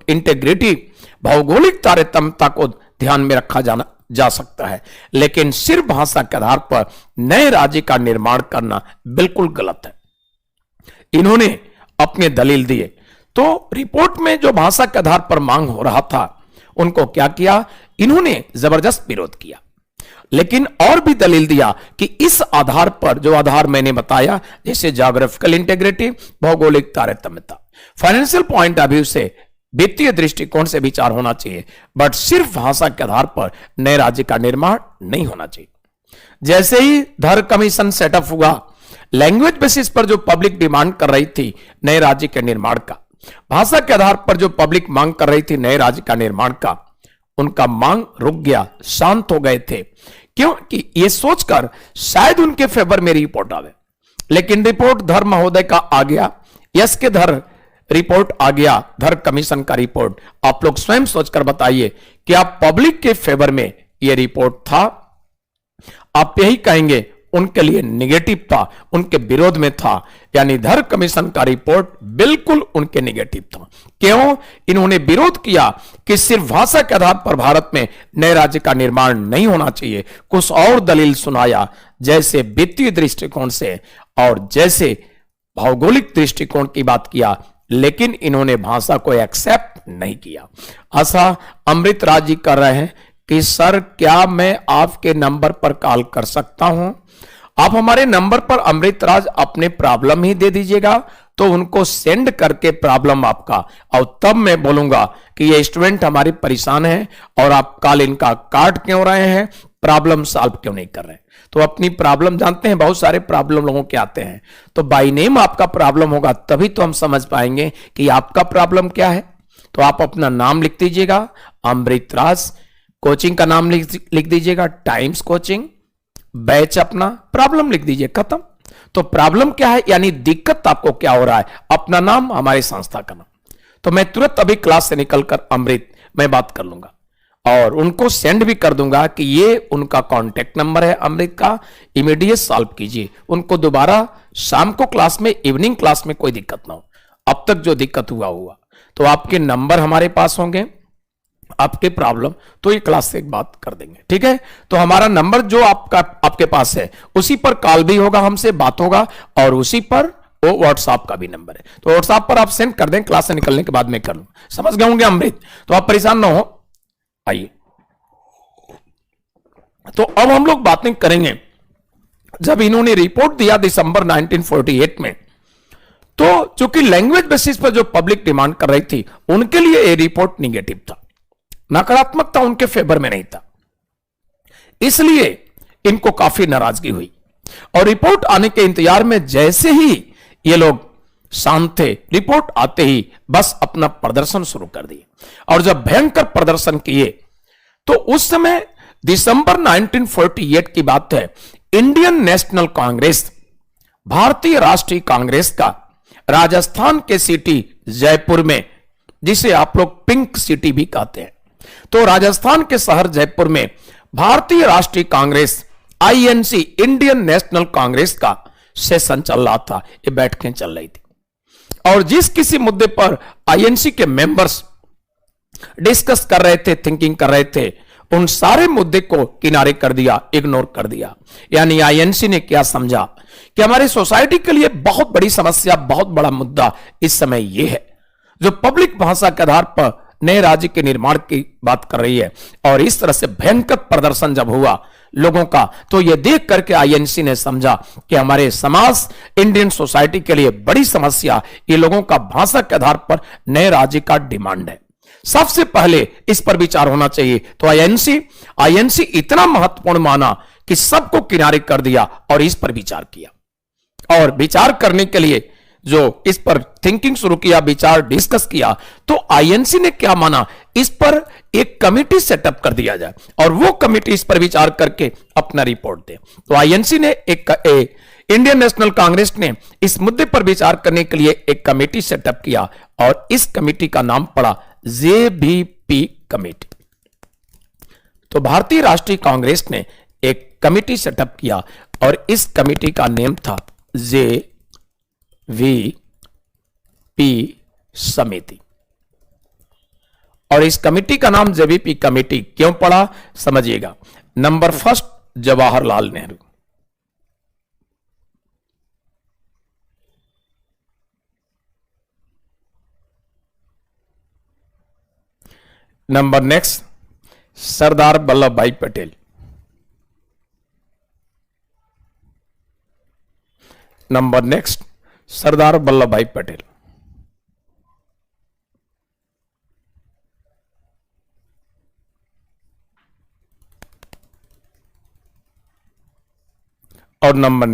इंटेग्रिटी, भौगोलिक तारतम्यता को ध्यान में रखा जा सकता है, लेकिन सिर्फ भाषा के आधार पर नए राज्य का निर्माण करना बिल्कुल गलत है। इन्होंने अपने दलील दिए, तो रिपोर्ट में जो भाषा के आधार पर मांग हो रहा था, उनको क्या किया, इन्होंने जबरदस्त विरोध किया, लेकिन और भी दलील दिया कि इस आधार पर, जो आधार मैंने बताया, जैसे ज्योग्राफिकल इंटेग्रिटी, भौगोलिक तारतम्यता, फाइनेंशियल पॉइंट ऑफ व्यू से, वित्तीय दृष्टिकोण से विचार होना चाहिए, बट सिर्फ भाषा के आधार पर नए राज्य का निर्माण नहीं होना चाहिए। जैसे ही धर कमीशन सेटअप हुआ, लैंग्वेज बेसिस पर जो पब्लिक डिमांड कर रही थी नए राज्य के निर्माण का, भाषा के आधार पर जो पब्लिक मांग कर रही थी नए राज्य का निर्माण का, उनका मांग रुक गया, शांत हो गए थे, क्योंकि ये सोचकर शायद उनके फेवर में रिपोर्ट आवे। लेकिन रिपोर्ट धर महोदय का आ गया, यस के धर रिपोर्ट आ गया, धर कमीशन का रिपोर्ट। आप लोग स्वयं सोचकर बताइए कि आप पब्लिक के फेवर में यह रिपोर्ट था, आप यही कहेंगे उनके लिए निगेटिव था, उनके विरोध में था। यानी धर कमीशन का रिपोर्ट बिल्कुल उनके निगेटिव था। क्यों? इन्होंने विरोध किया कि सिर्फ भाषा के आधार पर भारत में नए राज्य का निर्माण नहीं होना चाहिए। कुछ और दलील सुनाया, जैसे वित्तीय दृष्टिकोण से और जैसे भौगोलिक दृष्टिकोण की बात किया, लेकिन इन्होंने भाषा को एक्सेप्ट नहीं किया। ऐसा अमृत राज जी कर रहे हैं कि सर क्या मैं आपके नंबर पर कॉल कर सकता हूं? आप हमारे नंबर पर अमृत राज अपने प्रॉब्लम ही दे दीजिएगा, तो उनको सेंड करके प्रॉब्लम आपका, और तब मैं बोलूंगा कि ये स्टूडेंट हमारे परेशान है और आप कॉल इनका काट क्यों रहे हैं, प्रॉब्लम सॉल्व क्यों नहीं कर रहे। तो अपनी प्रॉब्लम जानते हैं, बहुत सारे प्रॉब्लम लोगों के आते हैं, तो बाय नेम आपका प्रॉब्लम होगा, तभी तो हम समझ पाएंगे कि आपका प्रॉब्लम क्या है। तो आप अपना नाम लिख दीजिएगा, अमृत राज, कोचिंग का नाम लिख दीजिएगा टाइम्स कोचिंग, बैच अपना, प्रॉब्लम लिख दीजिए, खत्म। तो प्रॉब्लम क्या है, यानी दिक्कत आपको क्या हो रहा है, अपना नाम, हमारी संस्था का नाम। तो मैं तुरंत अभी क्लास से निकलकर अमृत मैं बात कर लूंगा और उनको सेंड भी कर दूंगा कि ये उनका कांटेक्ट नंबर है अमृत का, इमीडिएट सॉल्व कीजिए। उनको दोबारा शाम को क्लास में, इवनिंग क्लास में कोई दिक्कत ना हो। अब तक जो दिक्कत हुआ तो आपके नंबर हमारे पास होंगे, आपके प्रॉब्लम, तो ये क्लास से एक बात कर देंगे, ठीक है। तो हमारा नंबर जो आपके पास है उसी पर कॉल भी होगा, हमसे बात होगा, और उसी पर वो व्हाट्सएप का भी नंबर है, तो व्हाट्सएप पर आप सेंड कर दें, क्लास से निकलने के बाद मैं कर लूंगा। समझ गए होंगे अमृत? तो आप परेशान ना हो। आइए, तो अब हम लोग बातें करेंगे, जब इन्होंने रिपोर्ट दिया दिसंबर 1948 में, तो चूंकि लैंग्वेज बेसिस पर जो पब्लिक डिमांड कर रही थी, उनके लिए ये रिपोर्ट निगेटिव था, नकारात्मक था, उनके फेवर में नहीं था, इसलिए इनको काफी नाराजगी हुई। और रिपोर्ट आने के इंतजार में जैसे ही ये लोग शांत थे, रिपोर्ट आते ही बस अपना प्रदर्शन शुरू कर दिए। और जब भयंकर प्रदर्शन किए, तो उस समय दिसंबर 1948 की बात है, इंडियन नेशनल कांग्रेस, भारतीय राष्ट्रीय कांग्रेस का राजस्थान के सिटी जयपुर में, जिसे आप लोग पिंक सिटी भी कहते हैं, तो राजस्थान के शहर जयपुर में भारतीय राष्ट्रीय Congress INC, Indian national Congress का सेशन चल रहा था, ये बैठकें चल रही थी। और जिस किसी मुद्दे पर आईएनसी के मेंबर्स डिस्कस कर रहे थे, थिंकिंग कर रहे थे, उन सारे मुद्दे को किनारे कर दिया, इग्नोर कर दिया। यानी आईएनसी ने क्या समझा कि हमारी सोसाइटी के लिए बहुत बड़ी समस्या, बहुत बड़ा मुद्दा इस समय यह है, जो पब्लिक भाषा के आधार पर नए राज्य के निर्माण की बात कर रही है। और इस तरह से भयंकर प्रदर्शन जब हुआ लोगों का, तो यह देख करके आईएनसी ने समझा कि हमारे समाज, इंडियन सोसाइटी के लिए बड़ी समस्या, ये लोगों का भाषा के आधार पर नए राज्य का डिमांड है, सबसे पहले इस पर विचार होना चाहिए। तो आईएनसी इतना महत्वपूर्ण माना कि सबको किनारे कर दिया और इस पर विचार किया। और विचार करने के लिए जो इस पर थिंकिंग शुरू किया, विचार डिस्कस किया, तो आईएनसी ने क्या माना, इस पर एक कमेटी सेटअप कर दिया जाए और वो कमेटी इस पर विचार करके अपना रिपोर्ट दे। तो आईएनसी ने इंडियन नेशनल कांग्रेस ने इस मुद्दे पर विचार करने के लिए एक कमेटी सेटअप किया और इस कमेटी का नाम पड़ा जेबीपी कमेटी। तो भारतीय राष्ट्रीय कांग्रेस ने एक कमेटी सेटअप किया और इस कमेटी का नेम था जेवीपी समिति। और इस कमेटी का नाम जेवीपी कमेटी क्यों पड़ा, समझिएगा। Number first, Jawaharlal Nehru. Number next, Sardar Vallabh Bhai Patel. Number next, Sardar Vallabh Bhai Patel. और नंबर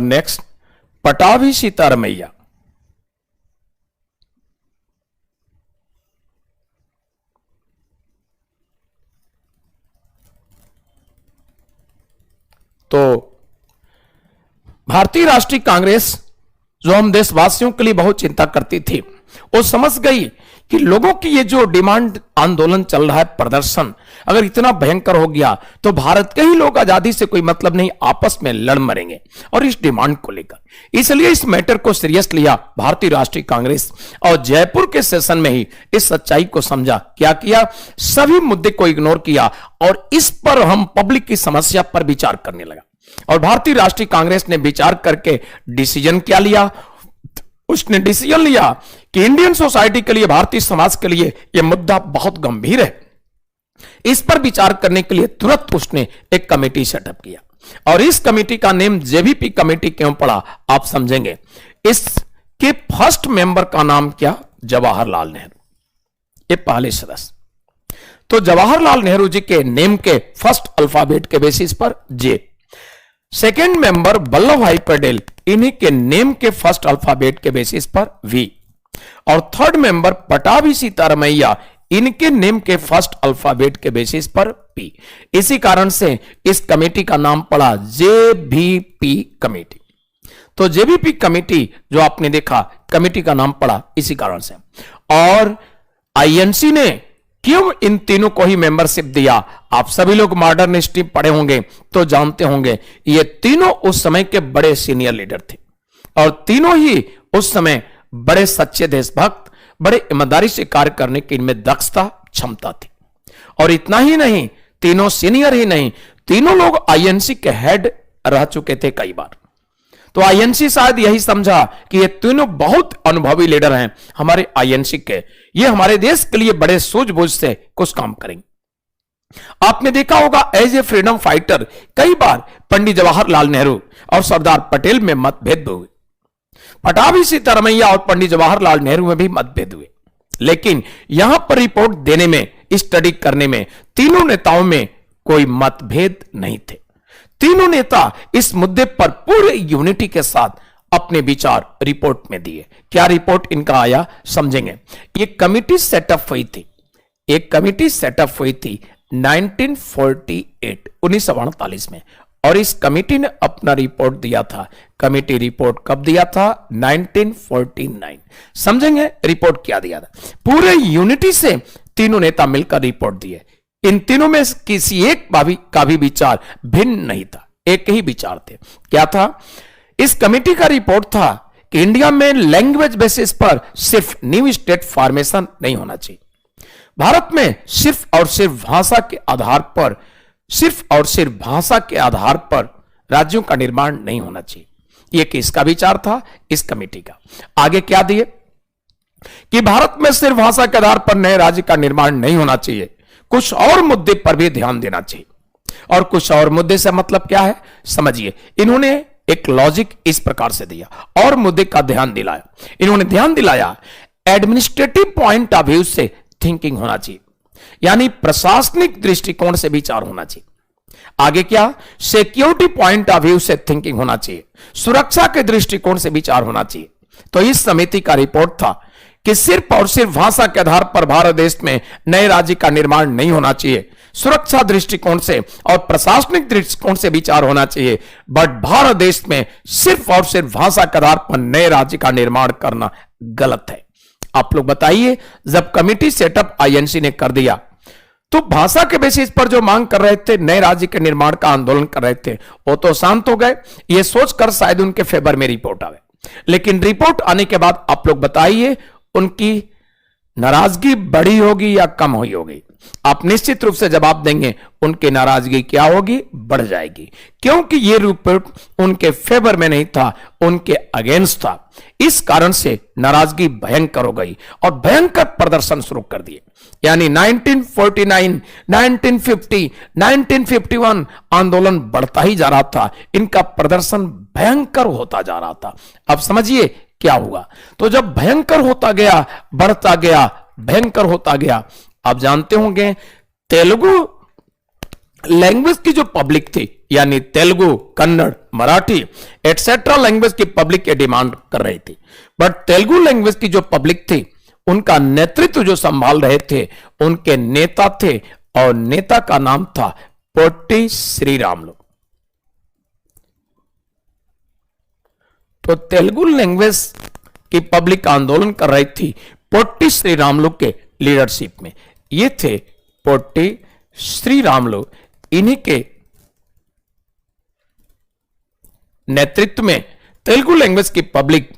नेक्स्ट पटाभी सीतारमैया। तो भारतीय राष्ट्रीय कांग्रेस, जो हम देशवासियों के लिए बहुत चिंता करती थी, वो समझ गई कि लोगों की ये जो डिमांड आंदोलन चल रहा है, प्रदर्शन अगर इतना भयंकर हो गया तो भारत के ही लोग आजादी से कोई मतलब नहीं, आपस में लड़ मरेंगे और इस डिमांड को लेकर। इसलिए इस मैटर को सीरियस लिया भारतीय राष्ट्रीय कांग्रेस और जयपुर के सेशन में ही इस सच्चाई को समझा। क्या किया? सभी मुद्दे को इग्नोर किया और इस पर हम पब्लिक की समस्या पर विचार करने लगा। और भारतीय राष्ट्रीय कांग्रेस ने विचार करके डिसीजन क्या लिया? उसने डिसीजन लिया कि इंडियन सोसाइटी के लिए, भारतीय समाज के लिए यह मुद्दा बहुत गंभीर है। इस पर विचार करने के लिए तुरंत उसने एक कमेटी सेटअप किया और इस कमेटी का नेम जेवीपी कमेटी क्यों पड़ा आप समझेंगे। इसके फर्स्ट मेंबर का नाम क्या? जवाहरलाल नेहरू, ये पहले सदस्य। तो जवाहरलाल नेहरू जी के नेम के फर्स्ट अल्फाबेट के बेसिस पर जे। सेकेंड मेंबर वल्लभ भाई पटेल, इन्हीं के नेम के फर्स्ट अल्फाबेट के बेसिस पर वी। और थर्ड मेंबर पटाभी सीतारमैया, इनके नेम के फर्स्ट अल्फाबेट के बेसिस पर पी। इसी कारण से इस कमेटी का नाम पड़ा जेवीपी कमेटी। तो जेवीपी कमेटी जो आपने देखा, कमेटी का नाम पड़ा इसी कारण से। और आईएनसी ने क्यों इन तीनों को ही मेंबरशिप दिया? आप सभी लोग मॉडर्न हिस्ट्री पढ़े होंगे तो जानते होंगे, ये तीनों उस समय के बड़े सीनियर लीडर थे और तीनों ही उस समय बड़े सच्चे देशभक्त, बड़े ईमानदारी से कार्य करने की इनमें दक्षता, क्षमता थी। और इतना ही नहीं, तीनों सीनियर ही नहीं, तीनों लोग आईएनसी के हेड रह चुके थे कई बार। तो आईएनसी शायद यही समझा कि ये तीनों बहुत अनुभवी लीडर हैं हमारे आईएनसी के, ये हमारे देश के लिए बड़े सूझबूझ से कुछ काम करेंगे। आपने देखा होगा एज ए फ्रीडम फाइटर कई बार पंडित जवाहरलाल नेहरू और सरदार पटेल में मतभेद हुए, पटाभी सीतारमैया और पंडित जवाहरलाल नेहरू में भी मतभेद हुए। लेकिन यहां पर रिपोर्ट देने में, स्टडी करने में तीनों नेताओं में कोई मतभेद नहीं थे। तीनों नेता इस मुद्दे पर पूरे यूनिटी के साथ अपने विचार रिपोर्ट में दिए। क्या रिपोर्ट इनका आया समझेंगे। ये कमिटी सेटअप हुई थी, एक कमिटी सेटअप हुई थी 1948 में और इस कमिटी ने अपना रिपोर्ट दिया था। कमिटी रिपोर्ट कब दिया था? 1949। समझेंगे रिपोर्ट क्या दिया था। पूरे यूनिटी से तीनों नेता मिलकर रिपोर्ट दिए। इन तीनों में किसी एक का भी विचार भिन्न नहीं था, एक ही विचार थे। क्या था? इस कमेटी का रिपोर्ट था कि इंडिया में लैंग्वेज बेसिस पर सिर्फ न्यू स्टेट फॉर्मेशन नहीं होना चाहिए। भारत में सिर्फ और सिर्फ भाषा के आधार पर, सिर्फ और सिर्फ भाषा के आधार पर राज्यों का निर्माण नहीं होना चाहिए। यह किसका विचार था? इस कमेटी का। आगे क्या दिए कि भारत में सिर्फ भाषा के आधार पर नए राज्य का निर्माण नहीं होना चाहिए, कुछ और मुद्दे पर भी ध्यान देना चाहिए। और कुछ और मुद्दे से मतलब क्या है समझिए। इन्होंने एक लॉजिक इस प्रकार से दिया और मुद्दे का ध्यान दिलाया। इन्होंने ध्यान दिलाया एडमिनिस्ट्रेटिव पॉइंट ऑफ व्यू से थिंकिंग होना चाहिए, यानी प्रशासनिक दृष्टिकोण से विचार होना चाहिए। आगे क्या? सिक्योरिटी पॉइंट ऑफ व्यू से थिंकिंग होना चाहिए, सुरक्षा के दृष्टिकोण से विचार होना चाहिए। तो इस समिति का रिपोर्ट था कि सिर्फ और सिर्फ भाषा के आधार पर भारत देश में नए राज्य का निर्माण नहीं होना चाहिए, सुरक्षा दृष्टिकोण से और प्रशासनिक दृष्टिकोण से विचार होना चाहिए। बट भारत देश में सिर्फ और सिर्फ भाषा के आधार पर नए राज्य का निर्माण करना गलत है। आप लोग बताइए, जब कमिटी सेटअप आईएनसी ने कर दिया तो भाषा के बेसिस पर जो मांग कर रहे थे, नए राज्य के निर्माण का आंदोलन कर रहे थे, वो तो शांत हो गए। ये सोचकर शायद उनके फेवर में रिपोर्ट आवे। लेकिन रिपोर्ट आने के बाद आप लोग बताइए उनकी नाराजगी बढ़ी होगी या कम हुई होगी? आप निश्चित रूप से जवाब देंगे उनकी नाराजगी क्या होगी? बढ़ जाएगी, क्योंकि ये रिपोर्ट उनके फेवर में नहीं था, उनके अगेंस्ट था। इस कारण से नाराजगी भयंकर हो गई और भयंकर प्रदर्शन शुरू कर दिए। यानी 1949, 1950, 1951 आंदोलन बढ़ता ही जा रहा था, इनका प्रदर्शन भयंकर होता जा रहा था। अब समझिए क्या हुआ। तो जब भयंकर होता गया, बढ़ता गया, भयंकर होता गया, आप जानते होंगे तेलुगु लैंग्वेज की जो पब्लिक थी, यानी तेलुगु, कन्नड़, मराठी एटसेट्रा लैंग्वेज की पब्लिक के डिमांड कर रही थी। बट तेलुगु लैंग्वेज की जो पब्लिक थी, उनका नेतृत्व जो संभाल रहे थे, उनके नेता थे और नेता का नाम था पोट्टी श्रीरामुलु। तो तेलुगु लैंग्वेज की पब्लिक आंदोलन कर रही थी, पोट्टी श्री रामुलु के लीडरशिप में। ये थे पोट्टी श्री रामुलु, इन्हीं के नेतृत्व में तेलुगु लैंग्वेज की पब्लिक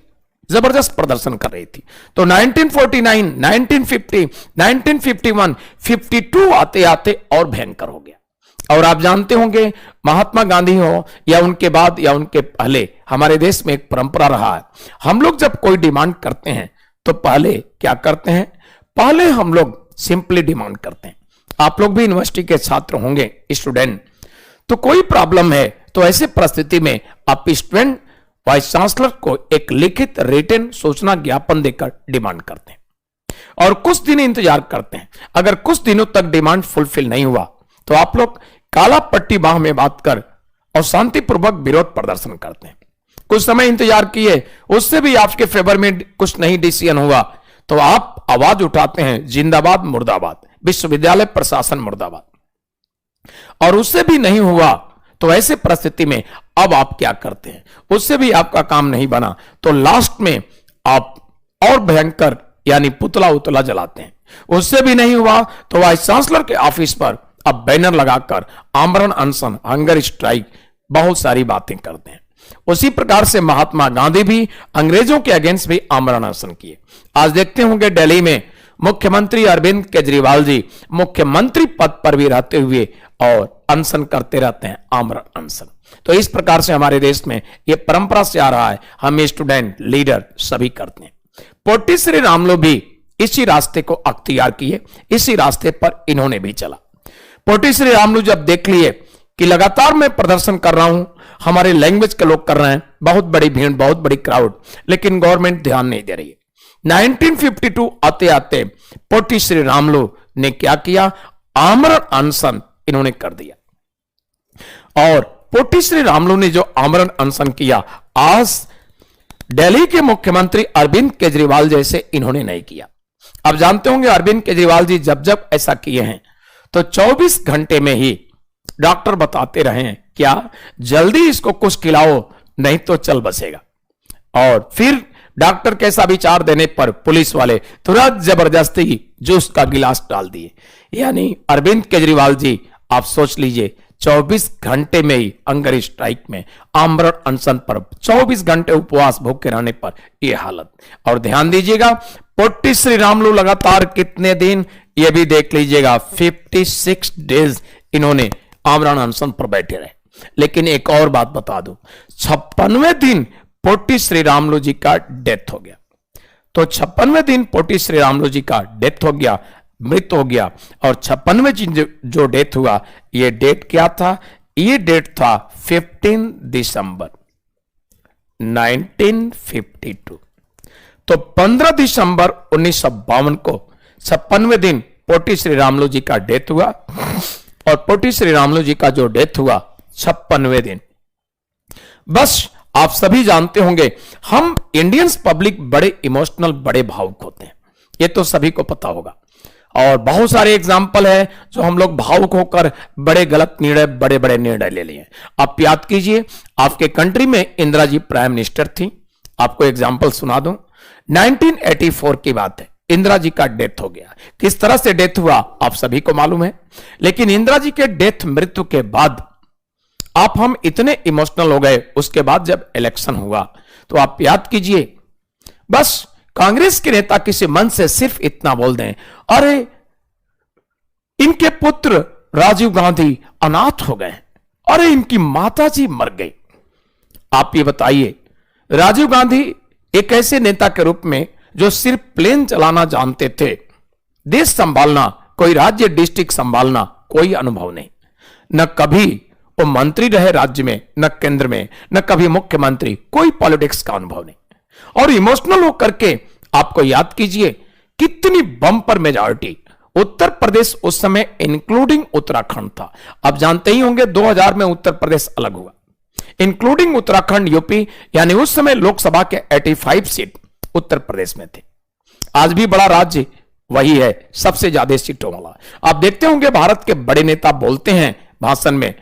जबरदस्त प्रदर्शन कर रही थी। तो 1949, 1950, 1951, 52 आते आते और भयंकर हो गया। और आप जानते होंगे, महात्मा गांधी हो या उनके बाद या उनके पहले, हमारे देश में एक परंपरा रहा है, हम लोग जब कोई डिमांड करते हैं तो पहले क्या करते हैं, पहले हम लोग सिंपली डिमांड करते हैं। आप लोग भी यूनिवर्सिटी के छात्र होंगे, स्टूडेंट, तो कोई प्रॉब्लम है तो ऐसे परिस्थिति में आप स्टूडेंट वाइस चांसलर को एक लिखित रिटन सूचना ज्ञापन देकर डिमांड करते हैं और कुछ दिन इंतजार करते हैं। अगर कुछ दिनों तक डिमांड फुलफिल नहीं हुआ तो आप लोग काला पट्टी बाह में बात कर और शांतिपूर्वक विरोध प्रदर्शन करते हैं। कुछ समय इंतजार किए, उससे भी आपके फेवर में कुछ नहीं डिसीजन हुआ तो आप आवाज उठाते हैं, जिंदाबाद मुर्दाबाद, विश्वविद्यालय प्रशासन मुर्दाबाद। और उससे भी नहीं हुआ तो ऐसे परिस्थिति में अब आप क्या करते हैं, उससे भी आपका काम नहीं बना तो लास्ट में आप और भयंकर यानी पुतला उतला जलाते हैं। उससे भी नहीं हुआ तो वाइस चांसलर के ऑफिस पर अब बैनर लगाकर आमरण अनशन, हंगर स्ट्राइक, बहुत सारी बातें करते हैं। उसी प्रकार से महात्मा गांधी भी अंग्रेजों के अगेंस्ट भी आमरण अनशन किए। आज देखते होंगे दिल्ली में मुख्यमंत्री अरविंद केजरीवाल जी मुख्यमंत्री पद पर भी रहते हुए और अनशन करते रहते हैं, आमरण अनशन। तो इस प्रकार से हमारे देश में यह परंपरा से आ रहा है, हम स्टूडेंट लीडर सभी करते हैं। पोट्टी श्री रामुलु भी इसी रास्ते को अख्तियार किए, इसी रास्ते पर इन्होंने भी चला। पोट्टी श्री रामुलु जब देख लिए कि लगातार मैं प्रदर्शन कर रहा हूं, हमारे लैंग्वेज के लोग कर रहे हैं, बहुत बड़ी भीड़, बहुत बड़ी क्राउड, लेकिन गवर्नमेंट ध्यान नहीं दे रही है। 1952 आते आते पोट्टी श्री रामुलु ने क्या किया, आमरण अनशन इन्होंने कर दिया। और पोट्टी श्री रामुलु ने जो आमरण अनशन किया, आज दिल्ली के मुख्यमंत्री अरविंद केजरीवाल जैसे इन्होंने नहीं किया। अब जानते होंगे अरविंद केजरीवाल जी जब जब ऐसा किए हैं तो 24 घंटे में ही डॉक्टर बताते रहे हैं क्या, जल्दी इसको कुछ खिलाओ नहीं तो चल बसेगा। और फिर डॉक्टर कैसा विचार देने पर पुलिस वाले तुरंत जबरदस्ती जूस का गिलास डाल दिए। यानी अरविंद केजरीवाल जी आप सोच लीजिए, 24 घंटे में ही हंगर स्ट्राइक में, आमरण अनशन पर, 24 घंटे उपवास भूखे रहने पर यह हालत। और ध्यान दीजिएगा पोट्टी श्री रामुलु लगातार कितने दिन, यह भी देख लीजिएगा, 56 डेज इन्होंने आमरण अनशन पर बैठे रहे। लेकिन एक और बात बता दूं, 56वें दिन पोट्टी श्री रामुलु जी का डेथ हो गया। तो 56वें दिन पोट्टी श्री रामुलु जी का डेथ हो गया, मृत हो गया। और 56वें जो डेथ हुआ, ये डेट क्या था, ये डेट था 15 दिसंबर 1952। तो 15 दिसंबर 1952 को 56वें दिन पोट्टी श्री रामुलु जी का डेथ हुआ। और पोट्टी श्री रामुलु जी का जो डेथ हुआ 56वें दिन, बस आप सभी जानते होंगे, हम इंडियंस पब्लिक बड़े इमोशनल, बड़े भावुक होते हैं, ये तो सभी को पता होगा। और बहुत सारे एग्जाम्पल है जो हम लोग भावुक होकर बड़े गलत निर्णय, बड़े बड़े निर्णय ले लिए। आप याद कीजिए, आपके कंट्री में इंदिरा जी प्राइम मिनिस्टर थी। आपको एग्जाम्पल सुना दूं, 1984 की बात है, इंदिरा जी का डेथ हो गया। किस तरह से डेथ हुआ आप सभी को मालूम है। लेकिन इंदिरा जी के डेथ, मृत्यु के बाद आप हम इतने इमोशनल हो गए। उसके बाद जब इलेक्शन हुआ तो आप याद कीजिए, बस कांग्रेस के नेता किसी मन से सिर्फ इतना बोल दें, अरे इनके पुत्र राजीव गांधी अनाथ हो गए, अरे इनकी माताजी मर गई। आप ये बताइए, राजीव गांधी एक ऐसे नेता के रूप में जो सिर्फ प्लेन चलाना जानते थे, देश संभालना, कोई राज्य डिस्ट्रिक्ट संभालना कोई अनुभव नहीं, न कभी वो मंत्री रहे राज्य में, न केंद्र में, न कभी मुख्यमंत्री, कोई पॉलिटिक्स का अनुभव नहीं। और इमोशनल होकर के आपको याद कीजिए कितनी बम्पर मेजॉरिटी, उत्तर प्रदेश उस समय इंक्लूडिंग उत्तराखंड था। आप जानते ही होंगे 2000 में उत्तर प्रदेश अलग हुआ, इंक्लूडिंग उत्तराखंड, यूपी, यानी उस समय लोकसभा के 85 सीट उत्तर प्रदेश में थे। आज भी बड़ा राज्य वही है, सबसे ज्यादा सीटों वाला। आप देखते होंगे भारत के बड़े नेता बोलते हैं भाषण में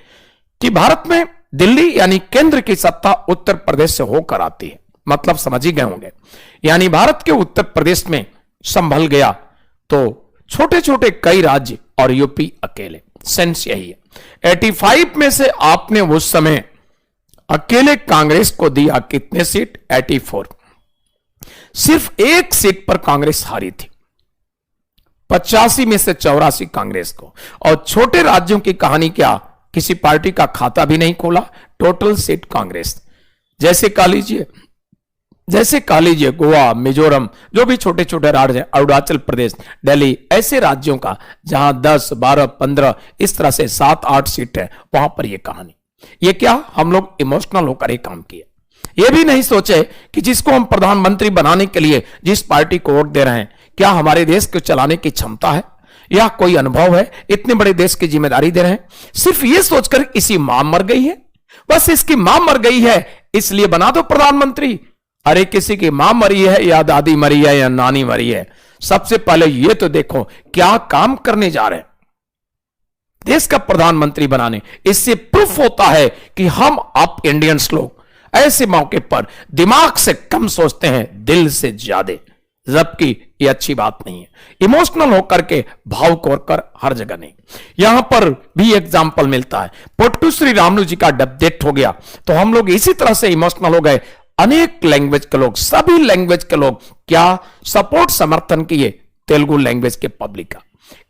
कि भारत में दिल्ली यानी केंद्र की सत्ता उत्तर प्रदेश से होकर आती है। मतलब समझ ही गए होंगे, यानी भारत के उत्तर प्रदेश में संभल गया तो छोटे छोटे कई राज्य और यूपी अकेले। सेंस यही है। 85 में से आपने उस समय अकेले कांग्रेस को दिया कितने सीट? 84। सिर्फ एक सीट पर कांग्रेस हारी थी। 85 में से 84 कांग्रेस को। और छोटे राज्यों की कहानी क्या? किसी पार्टी का खाता भी नहीं खोला, टोटल सीट कांग्रेस। जैसे कह लीजिए गोवा, मिजोरम, जो भी छोटे छोटे राज्य, अरुणाचल प्रदेश, दिल्ली, ऐसे राज्यों का जहां 10, 12, 15 इस तरह से 7-8 सीट है, वहां पर यह कहानी। ये क्या? हम लोग इमोशनल होकर एक काम किए। ये भी नहीं सोचे कि जिसको हम प्रधानमंत्री बनाने के लिए जिस पार्टी को वोट दे रहे हैं, क्या हमारे देश को चलाने की क्षमता है या कोई अनुभव है? इतने बड़े देश की जिम्मेदारी दे रहे हैं। सिर्फ ये सोचकर इसी मां मर गई है, बस इसकी मां मर गई है इसलिए बना दो प्रधानमंत्री। अरे किसी की मां मरी है या दादी मरी है या नानी मरी है, सबसे पहले ये तो देखो क्या काम करने जा रहे हैं देश का प्रधानमंत्री बनाने। इससे प्रूफ होता है कि हम आप इंडियंस लोग ऐसे मौके पर दिमाग से कम सोचते हैं, दिल से ज्यादा, जबकि ये अच्छी बात नहीं है। इमोशनल होकर के, भावुक होकर हर जगह नहीं। यहां पर भी एग्जाम्पल मिलता है। पोट्टू श्री रामुलु जी का डेथ हो गया तो हम लोग इसी तरह से इमोशनल हो गए। अनेक लैंग्वेज के लोग, सभी लैंग्वेज के लोग क्या सपोर्ट, समर्थन किए तेलुगु लैंग्वेज के पब्लिक का।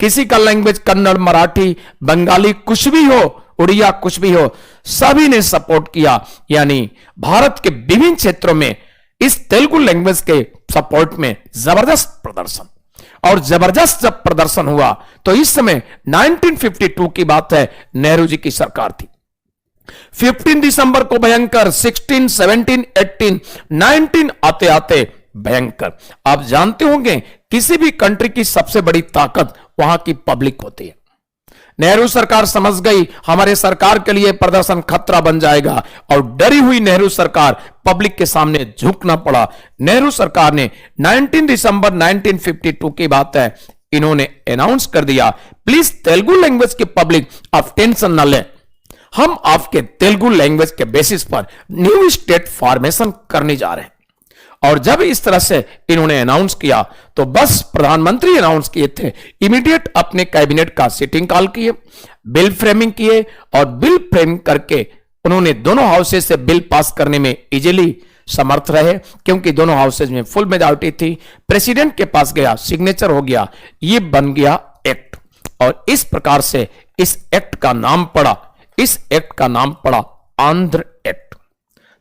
किसी का लैंग्वेज कन्नड़, मराठी, बंगाली, कुछ भी हो, उड़िया, कुछ भी हो, सभी ने सपोर्ट किया। यानी भारत के विभिन्न क्षेत्रों में इस तेलुगु लैंग्वेज के सपोर्ट में जबरदस्त प्रदर्शन। और जबरदस्त जब प्रदर्शन हुआ तो इस समय 1952 की बात है, नेहरू जी की सरकार थी। 15 दिसंबर को भयंकर, 16, 17, 18, 19 आते आते भयंकर। आप जानते होंगे किसी भी कंट्री की सबसे बड़ी ताकत वहां की पब्लिक होती है। नेहरू सरकार समझ गई हमारे सरकार के लिए प्रदर्शन खतरा बन जाएगा और डरी हुई नेहरू सरकार पब्लिक के सामने झुकना पड़ा। नेहरू सरकार ने 19 दिसंबर 1952 की बात है, इन्होंने अनाउंस कर दिया, प्लीज तेलुगु लैंग्वेज की पब्लिक आप टेंशन न लें, हम आपके तेलुगु लैंग्वेज के बेसिस पर न्यू स्टेट फॉर्मेशन करने जा रहे हैं। और जब इस तरह से इन्होंने अनाउंस किया तो बस प्रधानमंत्री अनाउंस किए थे, इमीडिएट अपने कैबिनेट का सिटिंग कॉल किए, बिल फ्रेमिंग किए और बिल फ्रेम करके उन्होंने दोनों हाउसेज से बिल पास करने में इजीली समर्थ रहे, क्योंकि दोनों हाउसेज में फुल मेजॉरिटी थी। प्रेसिडेंट के पास गया, सिग्नेचर हो गया, ये बन गया एक्ट। और इस प्रकार से इस एक्ट का नाम पड़ा आंध्र एक्ट।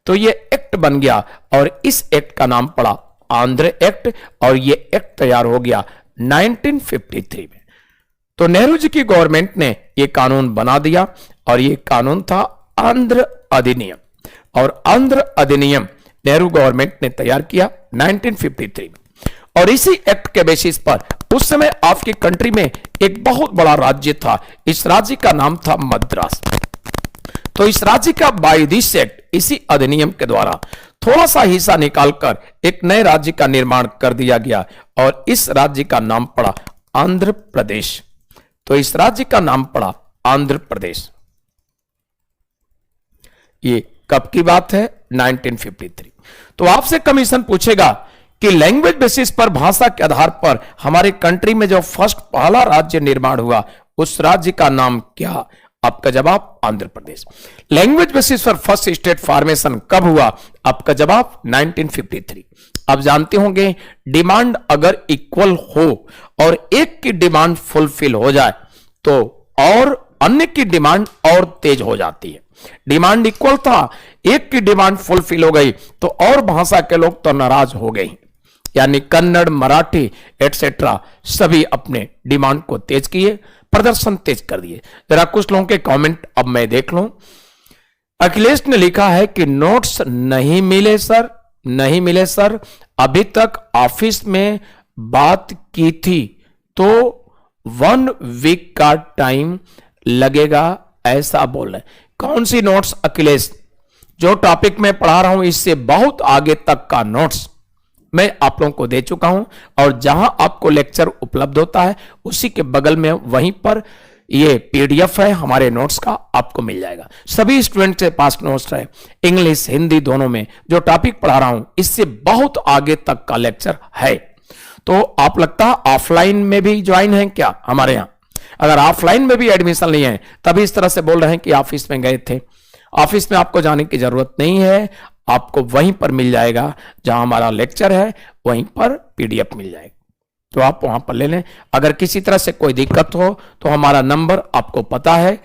तो ये एक्ट बन गया और इस एक्ट का नाम पड़ा आंध्र एक्ट और ये एक्ट तैयार हो गया 1953 में। तो नेहरू जी की गवर्नमेंट ने ये कानून बना दिया और ये कानून था आंध्र अधिनियम। और आंध्र अधिनियम नेहरू गवर्नमेंट ने तैयार किया 1953 में। और इसी एक्ट के बेसिस पर उस समय आपकी कंट्री में एक बहुत बड़ा राज्य था, इस राज्य का नाम था मद्रास। तो इस राज्य का बाय दिस एक्ट, इसी अधिनियम के द्वारा थोड़ा सा हिस्सा निकालकर एक नए राज्य का निर्माण कर दिया गया और इस राज्य का नाम पड़ा आंध्र प्रदेश। तो इस राज्य का नाम पड़ा आंध्र प्रदेश। ये कब की बात है? 1953। तो आपसे कमीशन पूछेगा कि लैंग्वेज बेसिस पर, भाषा के आधार पर हमारे कंट्री में जो फर्स्ट पहला राज्य निर्माण हुआ उस राज्य का नाम क्या? आपका जवाब आंध्र प्रदेश। लैंग्वेज बेसिस पर फर्स्ट स्टेट फॉर्मेशन कब हुआ? आपका जवाब 1953। अब जानते होंगे डिमांड अगर इक्वल हो और एक की डिमांड फुलफिल हो जाए तो और अन्य की डिमांड और तेज हो जाती है। डिमांड इक्वल था, एक की डिमांड फुलफिल हो गई तो और भाषा के लोग तो नाराज हो गए, यानी कन्नड़, मराठी एटसेट्रा सभी अपने डिमांड को तेज किए, प्रदर्शन तेज कर दिए। जरा कुछ लोगों के कमेंट अब मैं देख लूं। अखिलेश ने लिखा है कि नोट्स नहीं मिले सर, अभी तक ऑफिस में बात की थी तो 1 वीक का टाइम लगेगा, ऐसा बोल रहे। कौन सी नोट्स अखिलेश? जो टॉपिक मैं पढ़ा रहा हूं इससे बहुत आगे तक का नोट्स मैं आप लोगों को दे चुका हूं और जहां आपको लेक्चर उपलब्ध होता है उसी के बगल में वहीं पर ये पीडीएफ है हमारे नोट्स का, आपको मिल जाएगा। सभी स्टूडेंट के पास नोट्स है, इंग्लिश हिंदी दोनों में। जो टॉपिक पढ़ा रहा हूं इससे बहुत आगे तक का लेक्चर है। तो आप लगता है ऑफलाइन में भी ज्वाइन हैं क्या हमारे यहां? अगर ऑफलाइन में भी एडमिशन लिए हैं तभी इस तरह से बोल रहे हैं कि ऑफिस में गए थे। ऑफिस में आपको जाने की जरूरत नहीं है, आपको वहीं पर मिल जाएगा जहां हमारा लेक्चर है, वहीं पर पीडीएफ मिल जाएगा, तो आप वहां पर ले लें। अगर किसी तरह से कोई दिक्कत हो तो हमारा नंबर आपको पता है,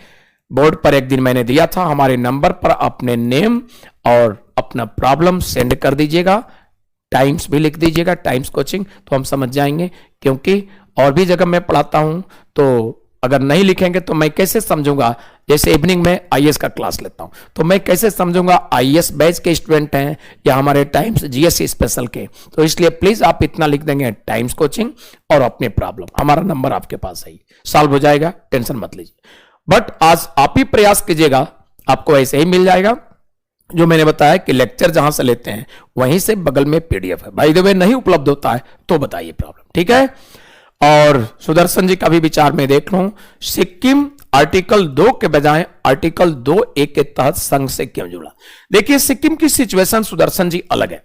बोर्ड पर एक दिन मैंने दिया था, हमारे नंबर पर अपने नेम और अपना प्रॉब्लम सेंड कर दीजिएगा, टाइम्स भी लिख दीजिएगा, टाइम्स कोचिंग, तो हम समझ जाएंगे। क्योंकि और भी जगह मैं पढ़ाता हूं, तो अगर नहीं लिखेंगे तो मैं कैसे समझूंगा? जैसे इवनिंग में आईएएस का क्लास लेता हूं, तो मैं कैसे समझूंगा आईएएस बैच के स्टूडेंट हैं या हमारे टाइम्स जीएससी स्पेशल के? तो इसलिए प्लीज आप इतना लिख देंगे, टाइम्स कोचिंग और अपने प्रॉब्लम, हमारा नंबर आपके पास है, सॉल्व हो जाएगा, टेंशन मत लीजिए। बट आज आप ही प्रयास कीजिएगा, आपको ऐसे ही मिल जाएगा। जो मैंने बताया कि लेक्चर जहां से लेते हैं वहीं से बगल में पीडीएफ है। बाय द वे नहीं उपलब्ध होता है तो बताइए प्रॉब्लम, ठीक है? और सुदर्शन जी का भी विचार में देख लूं, सिक्किम आर्टिकल 2 के बजाय आर्टिकल 2A के तहत संघ से क्यों जुड़ा? देखिए सिक्किम की सिचुएशन सुदर्शन जी अलग है।